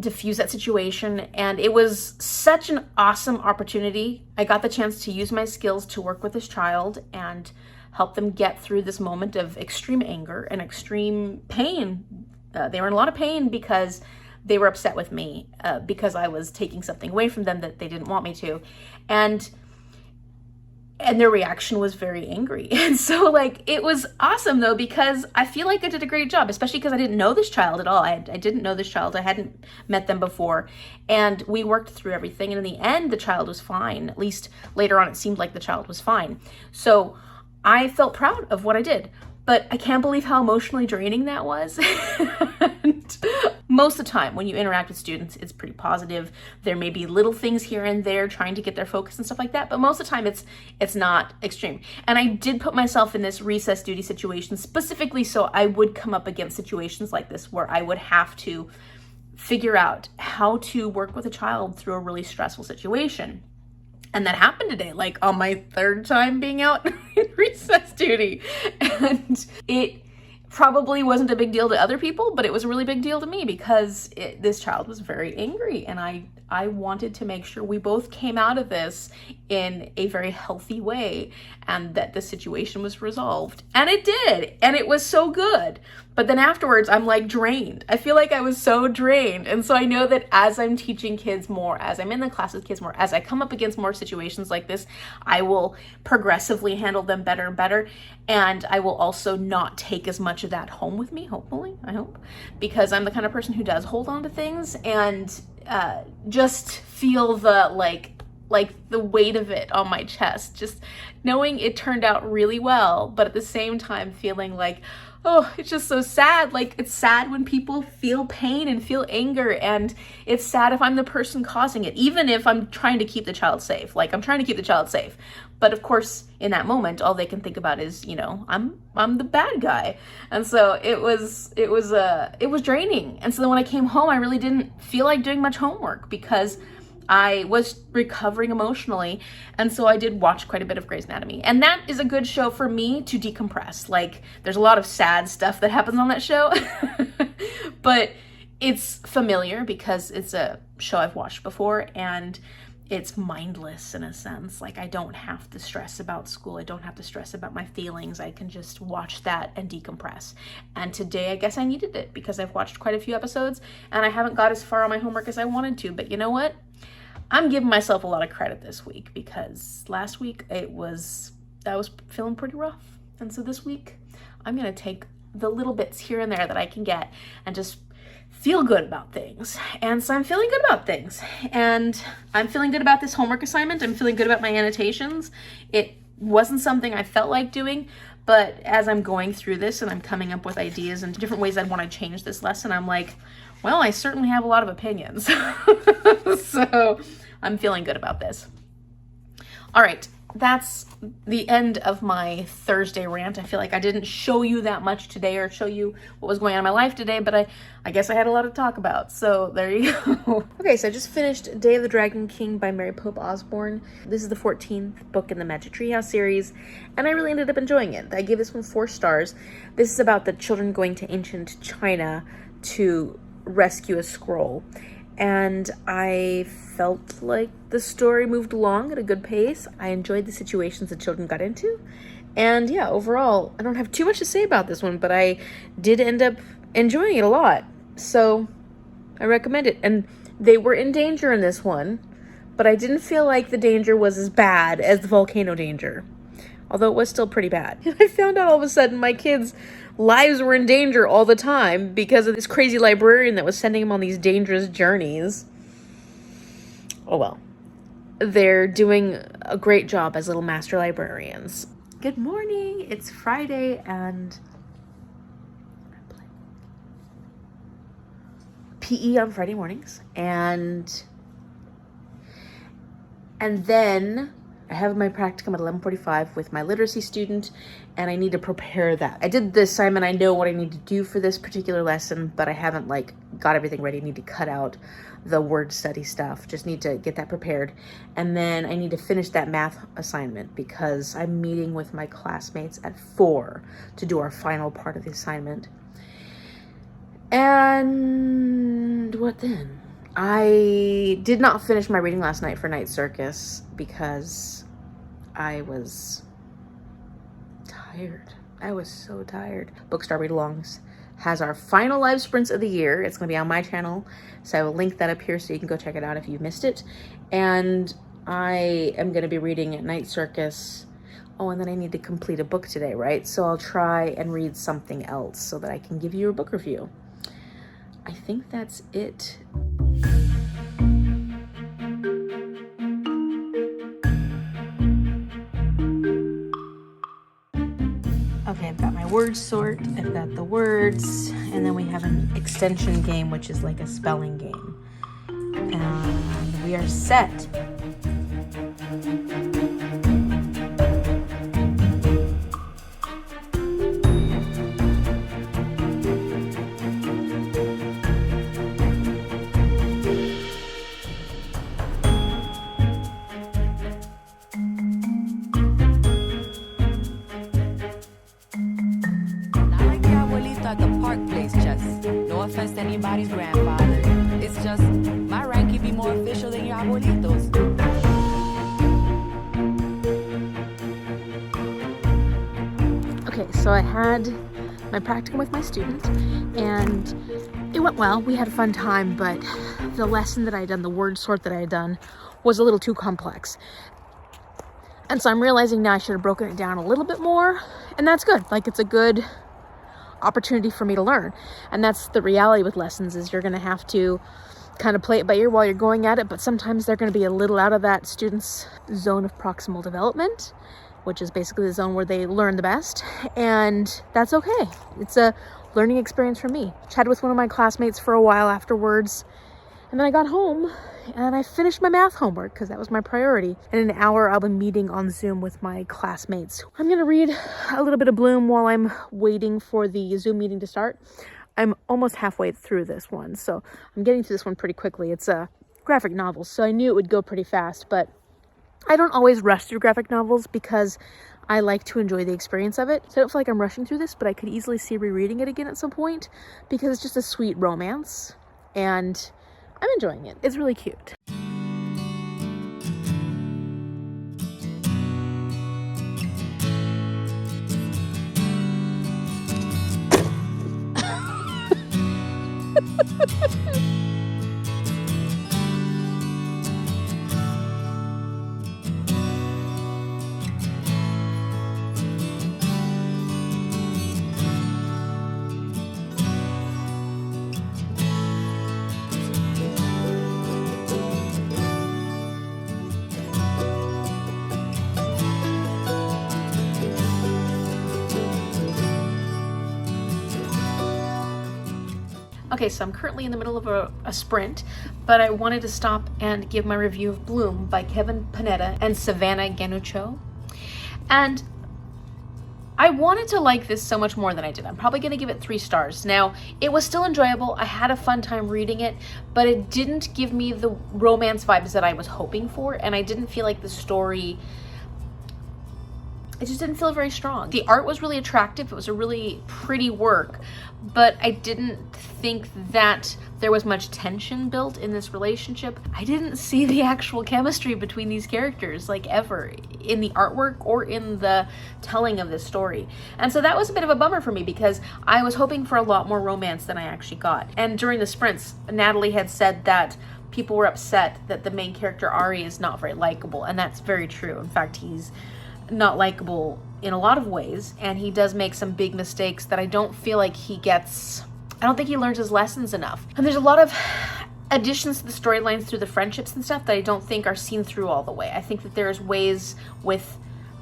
diffuse that situation. And it was such an awesome opportunity. I got the chance to use my skills to work with this child and help them get through this moment of extreme anger and extreme pain. They were in a lot of pain because they were upset with me because I was taking something away from them that they didn't want me to. And their reaction was very angry. And so like, it was awesome though, because I feel like I did a great job, especially because I didn't know this child at all. I didn't know this child. I hadn't met them before. And we worked through everything. And in the end, the child was fine. At least later on, it seemed like the child was fine. So I felt proud of what I did. But I can't believe how emotionally draining that was. And most of the time when you interact with students, it's pretty positive. There may be little things here and there trying to get their focus and stuff like that, but most of the time it's not extreme. And I did put myself in this recess duty situation specifically so I would come up against situations like this where I would have to figure out how to work with a child through a really stressful situation. And that happened today, like on my third time being out in recess duty. And it probably wasn't a big deal to other people, but it was a really big deal to me because this child was very angry. And I wanted to make sure we both came out of this in a very healthy way and that the situation was resolved. And it did. And it was so good. But then afterwards, I'm like drained. I feel like I was so drained. And so I know that as I'm teaching kids more, as I'm in the class with kids more, as I come up against more situations like this, I will progressively handle them better and better. And I will also not take as much of that home with me, hopefully, I hope, because I'm the kind of person who does hold on to things and just feel the like the weight of it on my chest, just knowing it turned out really well, but at the same time feeling like, oh, it's just so sad. Like, it's sad when people feel pain and feel anger, and it's sad if I'm the person causing it, even if I'm trying to keep the child safe. Like, I'm trying to keep the child safe. But of course, in that moment, all they can think about is, you know, I'm the bad guy. And so it was draining. And so then when I came home, I really didn't feel like doing much homework because I was recovering emotionally. And so I did watch quite a bit of Grey's Anatomy. And that is a good show for me to decompress. Like, there's a lot of sad stuff that happens on that show, but it's familiar because it's a show I've watched before, and it's mindless in a sense. Like, I don't have to stress about school. I don't have to stress about my feelings. I can just watch that and decompress. And today, I guess I needed it because I've watched quite a few episodes and I haven't got as far on my homework as I wanted to. But you know what? I'm giving myself a lot of credit this week because last week I was feeling pretty rough. And so this week, I'm going to take the little bits here and there that I can get and just feel good about things. And so I'm feeling good about things. And I'm feeling good about this homework assignment. I'm feeling good about my annotations. It wasn't something I felt like doing, But as I'm going through this and I'm coming up with ideas and different ways I'd want to change this lesson, I'm like, well, I certainly have a lot of opinions. So I'm feeling good about this. All right, that's the end of my Thursday rant. I feel like I didn't show you that much today or show you what was going on in my life today, but I guess I had a lot to talk about. So there you go. Okay, so I just finished Day of the Dragon King by Mary Pope Osborne. This is the 14th book in the Magic Treehouse series, and I really ended up enjoying it. I gave this one 4 stars. This is about the children going to ancient China to rescue a scroll. And I felt like the story moved along at a good pace. I enjoyed the situations the children got into. And yeah, overall, I don't have too much to say about this one, but I did end up enjoying it a lot. So I recommend it. And they were in danger in this one, but I didn't feel like the danger was as bad as the volcano danger. Although it was still pretty bad. I found out all of a sudden my kids' lives were in danger all the time because of this crazy librarian that was sending them on these dangerous journeys. Oh well. They're doing a great job as little master librarians. Good morning. It's Friday and I'm playing PE on Friday mornings. And then I have my practicum at 11:45 with my literacy student, and I need to prepare that. I did the assignment. I know what I need to do for this particular lesson, but I haven't got everything ready. I need to cut out the word study stuff. Just need to get that prepared. And then I need to finish that math assignment because I'm meeting with my classmates at 4 to do our final part of the assignment. And what then? I did not finish my reading last night for Night Circus because I was tired. I was so tired. Bookstar Read-Alongs has our final live sprints of the year. It's going to be on my channel, so I will link that up here so you can go check it out if you missed it. And I am going to be reading at Night Circus. Oh, and then I need to complete a book today, right? So I'll try and read something else so that I can give you a book review. I think that's it. Okay, I've got my word sort, I've got the words, and then we have an extension game, which is like a spelling game. And we are set. Anybody's grandfather. It's just my rank can be more official than your abuelitos. Okay, so I had my practicum with my student and it went well. We had a fun time, but the lesson that I had done, the word sort that I had done, was a little too complex. And so I'm realizing now I should have broken it down a little bit more, and that's good. It's a good opportunity for me to learn. And that's the reality with lessons, is you're going to have to kind of play it by ear while you're going at it, but sometimes they're going to be a little out of that student's zone of proximal development, which is basically the zone where they learn the best, and that's okay. It's a learning experience for me. Chatted with one of my classmates for a while afterwards, and then I got home and I finished my math homework because that was my priority. In an hour, I'll be meeting on Zoom with my classmates. I'm going to read a little bit of Bloom while I'm waiting for the Zoom meeting to start. I'm almost halfway through this one, so I'm getting through this one pretty quickly. It's a graphic novel, so I knew it would go pretty fast, but I don't always rush through graphic novels because I like to enjoy the experience of it. So I don't feel like I'm rushing through this, but I could easily see rereading it again at some point because it's just a sweet romance and I'm enjoying it. It's really cute. Okay, so I'm currently in the middle of a sprint, but I wanted to stop and give my review of Bloom by Kevin Panetta and Savanna Ganucheau. And I wanted to like this so much more than I did. I'm probably going to give it 3 stars. Now, it was still enjoyable. I had a fun time reading it, but it didn't give me the romance vibes that I was hoping for, and I didn't feel like the story, it just didn't feel very strong. The art was really attractive. It was a really pretty work, but I didn't think that there was much tension built in this relationship. I didn't see the actual chemistry between these characters, like, ever, in the artwork or in the telling of this story. And so that was a bit of a bummer for me, because I was hoping for a lot more romance than I actually got. And during the sprints, Natalie had said that people were upset that the main character, Ari, is not very likable, and that's very true. In fact, he's not likable in a lot of ways, and he does make some big mistakes that I don't feel like he gets. I don't think he learns his lessons enough. And there's a lot of additions to the storylines through the friendships and stuff that I don't think are seen through all the way. I think that there's ways with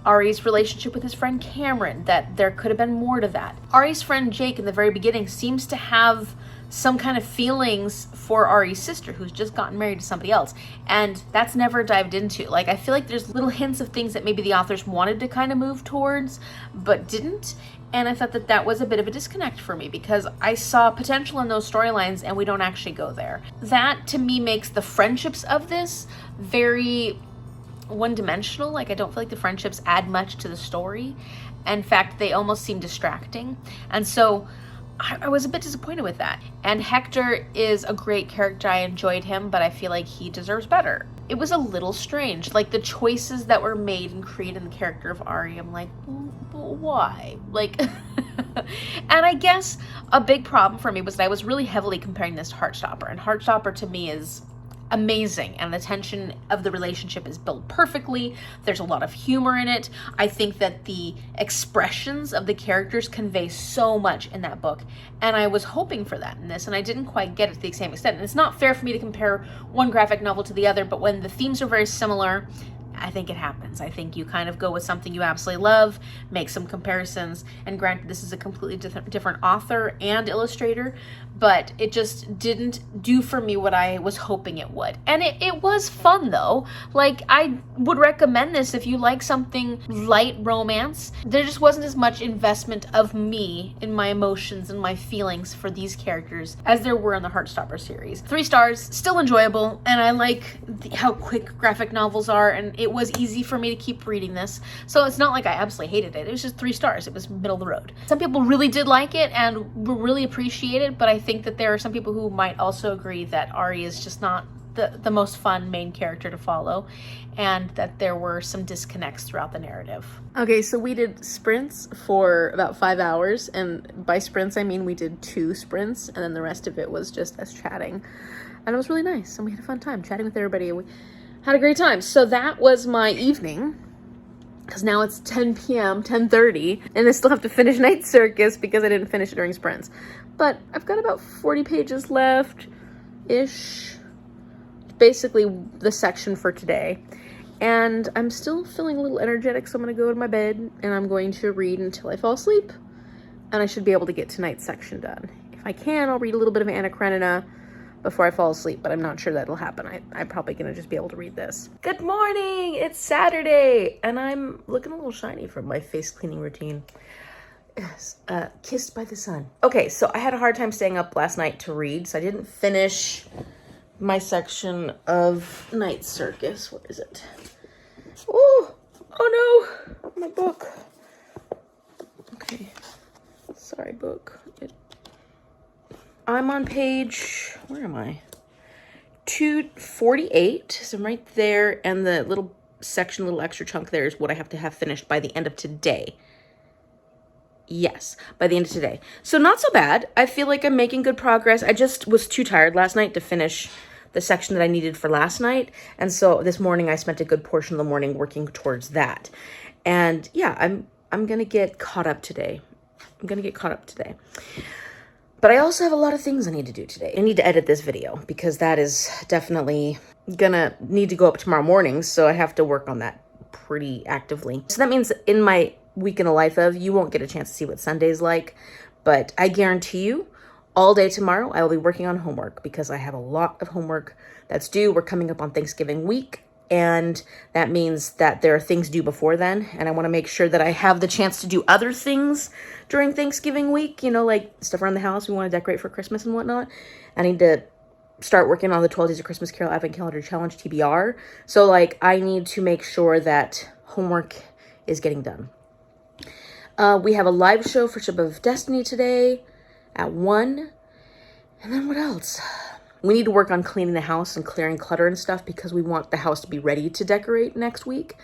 Ari's relationship with his friend Cameron that there could have been more to that. Ari's friend Jake in the very beginning seems to have some kind of feelings for Ari's sister, who's just gotten married to somebody else, and that's never dived into. Like, I feel like there's little hints of things that maybe the authors wanted to kind of move towards but didn't, and I thought that that was a bit of a disconnect for me, because I saw potential in those storylines and we don't actually go there. That to me makes the friendships of this very one-dimensional. Like, I don't feel like the friendships add much to the story. In fact, they almost seem distracting, and so I was a bit disappointed with that. And Hector is a great character. I enjoyed him, but I feel like he deserves better. It was a little strange, like the choices that were made and created in the character of Ari. I'm like, why? Like, and I guess a big problem for me was that I was really heavily comparing this to Heartstopper, and Heartstopper to me is amazing, and the tension of the relationship is built perfectly. There's a lot of humor in it. I think that the expressions of the characters convey so much in that book, and I was hoping for that in this, and I didn't quite get it to the same extent. And it's not fair for me to compare one graphic novel to the other, but when the themes are very similar, I think it happens. I think you kind of go with something you absolutely love, make some comparisons, and granted, this is a completely different author and illustrator, but it just didn't do for me what I was hoping it would. And it was fun, though. Like, I would recommend this if you like something light romance. There just wasn't as much investment of me in my emotions and my feelings for these characters as there were in the Heartstopper series. 3 stars, still enjoyable, and I like how quick graphic novels are, and it was easy for me to keep reading this. So it's not like I absolutely hated it. It was just 3 stars. It was middle of the road. Some people really did like it and really appreciate it, but I think that there are some people who might also agree that Ari is just not the most fun main character to follow, and that there were some disconnects throughout the narrative. Okay, so we did sprints for about 5 hours, and by sprints I mean we did 2 sprints, and then the rest of it was just us chatting. And it was really nice, and we had a fun time chatting with everybody. We had a great time. So that was my evening, because now it's 10 p.m., 10:30, and I still have to finish Night Circus because I didn't finish it during sprints. But I've got about 40 pages left-ish. Basically the section for today. And I'm still feeling a little energetic, so I'm going to go to my bed, and I'm going to read until I fall asleep. And I should be able to get tonight's section done. If I can, I'll read a little bit of Anna Karenina before I fall asleep, but I'm not sure that'll happen. I'm probably going to just be able to read this. Good morning! It's Saturday, and I'm looking a little shiny from my face cleaning routine. Yes, kissed by the sun. Okay, so I had a hard time staying up last night to read, so I didn't finish my section of Night Circus. Where is it? Oh no, my book. Okay, sorry, book. I'm on page, where am I? 248, so I'm right there, and the little section, little extra chunk there is what I have to have finished by the end of today. Yes, by the end of today. So not so bad. I feel like I'm making good progress. I just was too tired last night to finish the section that I needed for last night, and so this morning I spent a good portion of the morning working towards that. And yeah, I'm gonna get caught up today. But I also have a lot of things I need to do today. I need to edit this video because that is definitely gonna need to go up tomorrow morning, so I have to work on that pretty actively. So that means in my week in the life of, you won't get a chance to see what Sunday's like, but I guarantee you All day tomorrow, I will be working on homework because I have a lot of homework that's due. We're coming up on Thanksgiving week, and that means that there are things due before then, and I want to make sure that I have the chance to do other things during Thanksgiving week, you know, like stuff around the house we want to decorate for Christmas and whatnot. I need to start working on the 12 Days of Christmas Carol Advent Calendar Challenge TBR. So, like, I need to make sure that homework is getting done. We have a live show for Ship of Destiny today at 1. And then what else? We need to work on cleaning the house and clearing clutter and stuff because we want the house to be ready to decorate next week.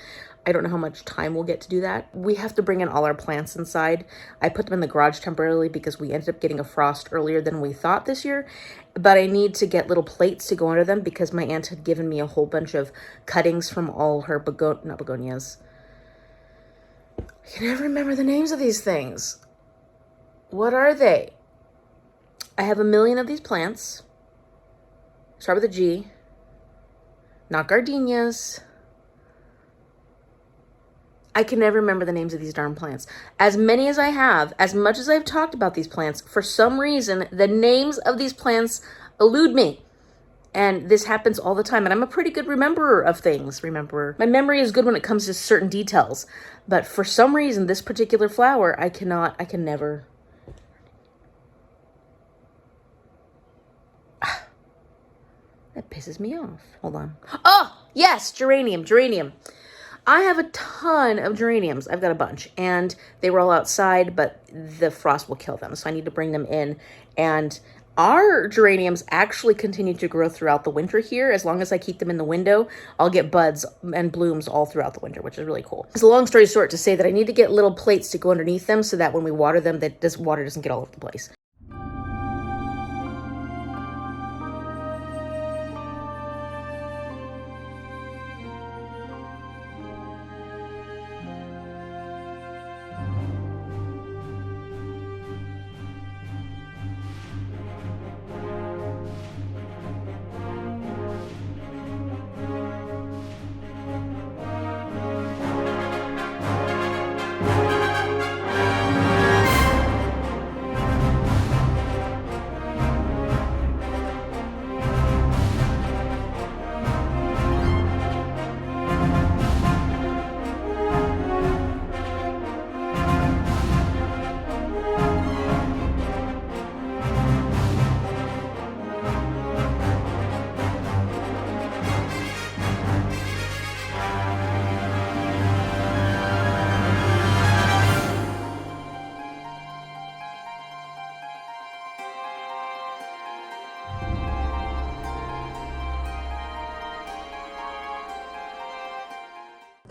I don't know how much time we'll get to do that. We have to bring in all our plants inside. I put them in the garage temporarily because we ended up getting a frost earlier than we thought this year. But I need to get little plates to go under them because my aunt had given me a whole bunch of cuttings from all her not begonias. I can never remember the names of these things. What are they? I have a million of these plants. Start with a G. Not gardenias. I can never remember the names of these darn plants. As many as I have, as much as I've talked about these plants, for some reason, the names of these plants elude me. And this happens all the time. And I'm a pretty good rememberer of things. My memory is good when it comes to certain details. But for some reason, this particular flower, I can never. That pisses me off. Hold on. Oh, yes, geranium. I have a ton of geraniums. I've got a bunch. And they were all outside, but the frost will kill them. So I need to bring them in. And our geraniums actually continue to grow throughout the winter here. As long as I keep them in the window, I'll get buds and blooms all throughout the winter, which is really cool. It's a long story short to say that I need to get little plates to go underneath them so that when we water them, that this water doesn't get all over the place.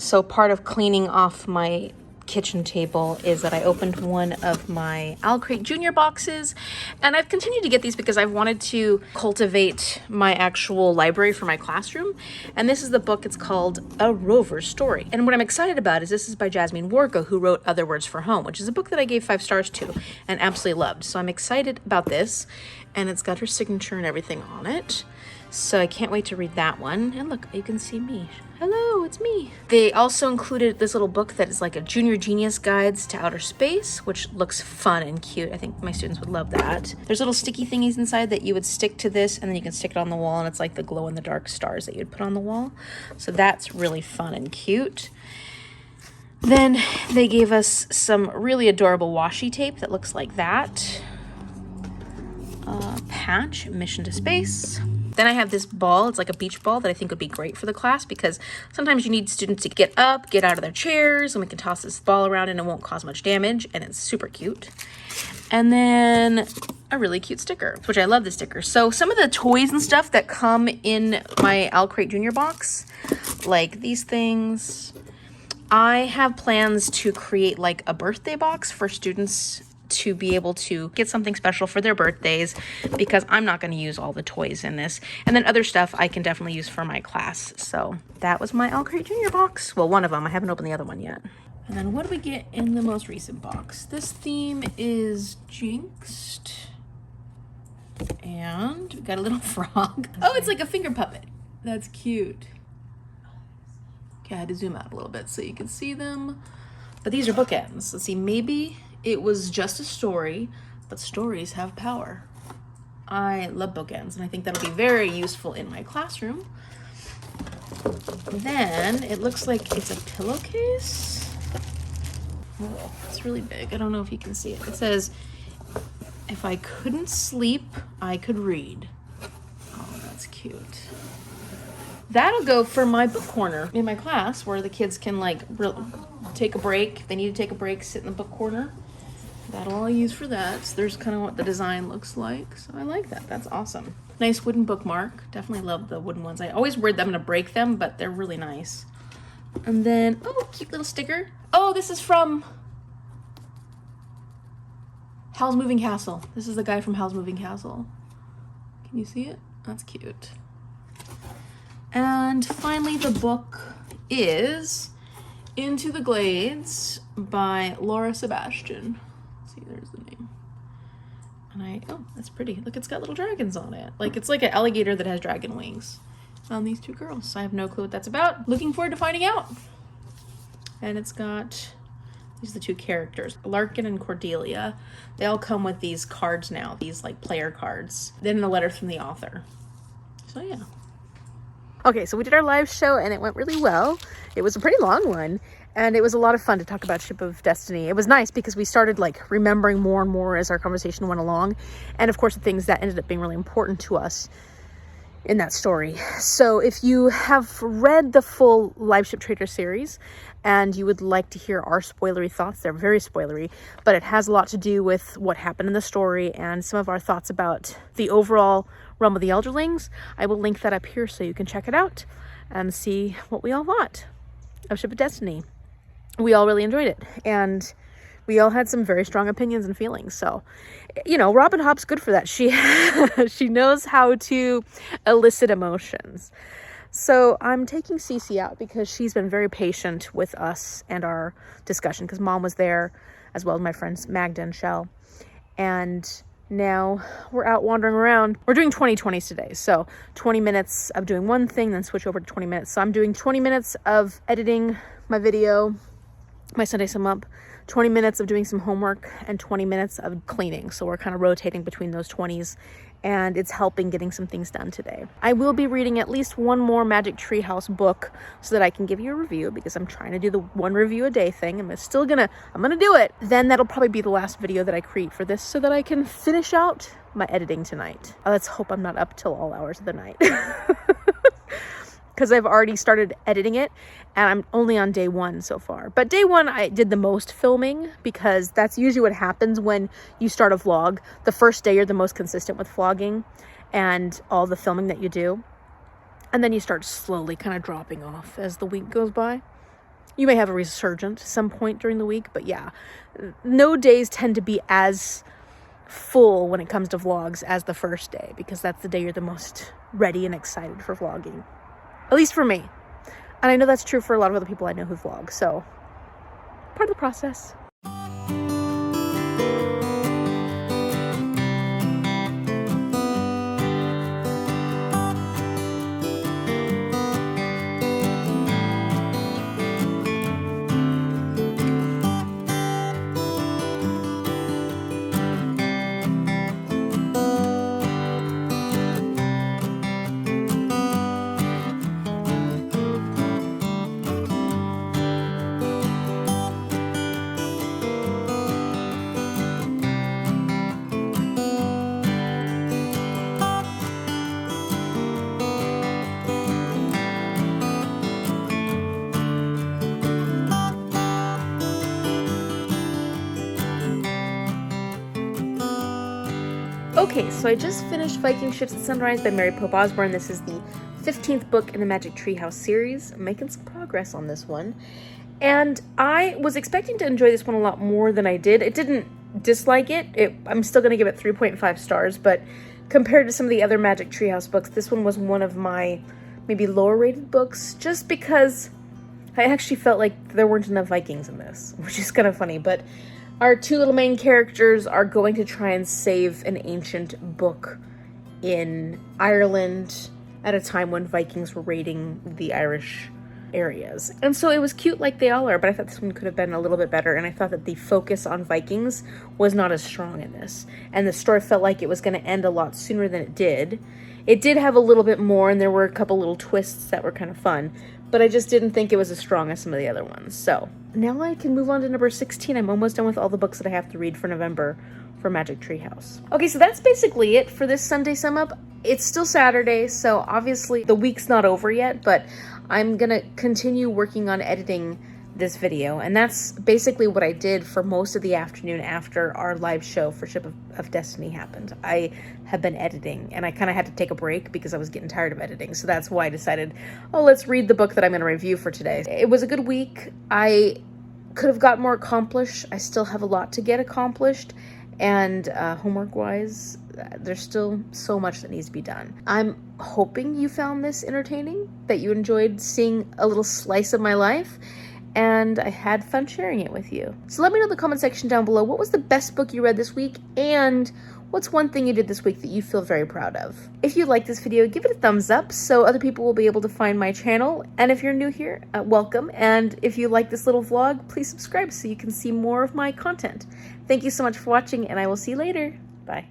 So part of cleaning off my kitchen table is that I opened one of my Owl Crate Junior boxes, and I've continued to get these because I've wanted to cultivate my actual library for my classroom. And this is the book. It's called A Rover Story. And what I'm excited about is this is by Jasmine Warga, who wrote Other Words for Home, which is a book that I gave 5 stars to and absolutely loved. So I'm excited about this, and it's got her signature and everything on it. So I can't wait to read that one. And look, you can see me. Hello, it's me. They also included this little book that is like a Junior Genius Guides to Outer Space, which looks fun and cute. I think my students would love that. There's little sticky thingies inside that you would stick to this, and then you can stick it on the wall, and it's like the glow-in-the-dark stars that you'd put on the wall. So that's really fun and cute. Then they gave us some really adorable washi tape that looks like that. Patch, Mission to Space. Then I have this ball. It's like a beach ball that I think would be great for the class because sometimes you need students to get up, get out of their chairs, and we can toss this ball around and it won't cause much damage, and it's super cute. And then a really cute sticker, which I love the sticker. So some of the toys and stuff that come in my Owl Crate Junior box, like these things, I have plans to create like a birthday box for students to be able to get something special for their birthdays, because I'm not going to use all the toys in this. And then other stuff I can definitely use for my class. So that was my Owl Crate Junior box. Well, one of them. I haven't opened the other one yet. And then what do we get in the most recent box? This theme is Jinxed. And we got a little frog. Oh, it's like a finger puppet. That's cute. Okay, I had to zoom out a little bit so you can see them. But these are bookends. Let's see, maybe it was just a story, but stories have power. I love bookends, and I think that'll be very useful in my classroom. Then it looks like it's a pillowcase. Oh, it's really big. I don't know if you can see it. It says, if I couldn't sleep, I could read. Oh, that's cute. That'll go for my book corner in my class, where the kids can like take a break. If they need to take a break, sit in the book corner. That'll all use for that. So there's kind of what the design looks like. So I like that. That's awesome. Nice wooden bookmark. Definitely love the wooden ones. I always worried that I'm gonna break them, but they're really nice. And then, oh, cute little sticker. Oh, this is from Howl's Moving Castle. This is the guy from Howl's Moving Castle. Can you see it? That's cute. And finally, the book is Into the Glades by Laura Sebastian. See, there's the name. And oh, that's pretty. Look, it's got little dragons on it. Like, it's like an alligator that has dragon wings on these two girls. So I have no clue what that's about. Looking forward to finding out. And it's got, these are the two characters, Larkin and Cordelia. They all come with these cards now, these like player cards. Then the letter from the author. So yeah. Okay, so we did our live show and it went really well. It was a pretty long one. And it was a lot of fun to talk about Ship of Destiny. It was nice because we started like remembering more and more as our conversation went along. And of course, the things that ended up being really important to us in that story. So if you have read the full Live Ship Trader series and you would like to hear our spoilery thoughts, they're very spoilery, but it has a lot to do with what happened in the story and some of our thoughts about the overall realm of the Elderlings. I will link that up here so you can check it out and see what we all thought of Ship of Destiny. We all really enjoyed it, and we all had some very strong opinions and feelings. So, you know, Robin Hobb's good for that. She knows how to elicit emotions. So I'm taking Cece out because she's been very patient with us and our discussion, because Mom was there as well as my friends Magda and Shell. And now we're out wandering around. We're doing 20/20s today. So 20 minutes of doing one thing, then switch over to 20 minutes. So I'm doing 20 minutes of editing my video, my Sunday Sum Up, 20 minutes of doing some homework, and 20 minutes of cleaning. So we're kind of rotating between those 20s, and it's helping getting some things done today. I will be reading at least one more Magic Treehouse book so that I can give you a review, because I'm trying to do the one review a day thing. I'm gonna do it. Then that'll probably be the last video that I create for this so that I can finish out my editing tonight. Let's hope I'm not up till all hours of the night. Because I've already started editing it and I'm only on day 1 so far. But day 1, I did the most filming, because that's usually what happens when you start a vlog. The first day you're the most consistent with vlogging and all the filming that you do. And then you start slowly kind of dropping off as the week goes by. You may have a resurgence at some point during the week, but yeah, no days tend to be as full when it comes to vlogs as the first day, because that's the day you're the most ready and excited for vlogging. At least for me. And I know that's true for a lot of other people I know who vlog. So, part of the process. Okay, so I just finished Viking Ships at Sunrise by Mary Pope Osborne. This is the 15th book in the Magic Treehouse series. I'm making some progress on this one. And I was expecting to enjoy this one a lot more than I did. It didn't dislike it. I'm still going to give it 3.5 stars, but compared to some of the other Magic Treehouse books, this one was one of my maybe lower rated books, just because I actually felt like there weren't enough Vikings in this, which is kind of funny. But our two little main characters are going to try and save an ancient book in Ireland at a time when Vikings were raiding the Irish areas. And so it was cute like they all are, but I thought this one could have been a little bit better, and I thought that the focus on Vikings was not as strong in this. And the story felt like it was going to end a lot sooner than it did. It did have a little bit more, and there were a couple little twists that were kind of fun, but I just didn't think it was as strong as some of the other ones. So now I can move on to number 16. I'm almost done with all the books that I have to read for November for Magic Tree House. Okay, so that's basically it for this Sunday sum up. It's still Saturday, so obviously the week's not over yet, but I'm gonna continue working on editing this video, and that's basically what I did for most of the afternoon after our live show for Ship of Destiny happened. I have been editing, and I kind of had to take a break because I was getting tired of editing, so that's why I decided, oh, let's read the book that I'm going to review for today. It was a good week. I could have got more accomplished. I still have a lot to get accomplished, and homework-wise, there's still so much that needs to be done. I'm hoping you found this entertaining, that you enjoyed seeing a little slice of my life, and I had fun sharing it with you. So let me know in the comment section down below, what was the best book you read this week, and what's one thing you did this week that you feel very proud of? If you like this video, give it a thumbs up so other people will be able to find my channel. And if you're new here, welcome. And if you like this little vlog, please subscribe so you can see more of my content. Thank you so much for watching, and I will see you later. Bye.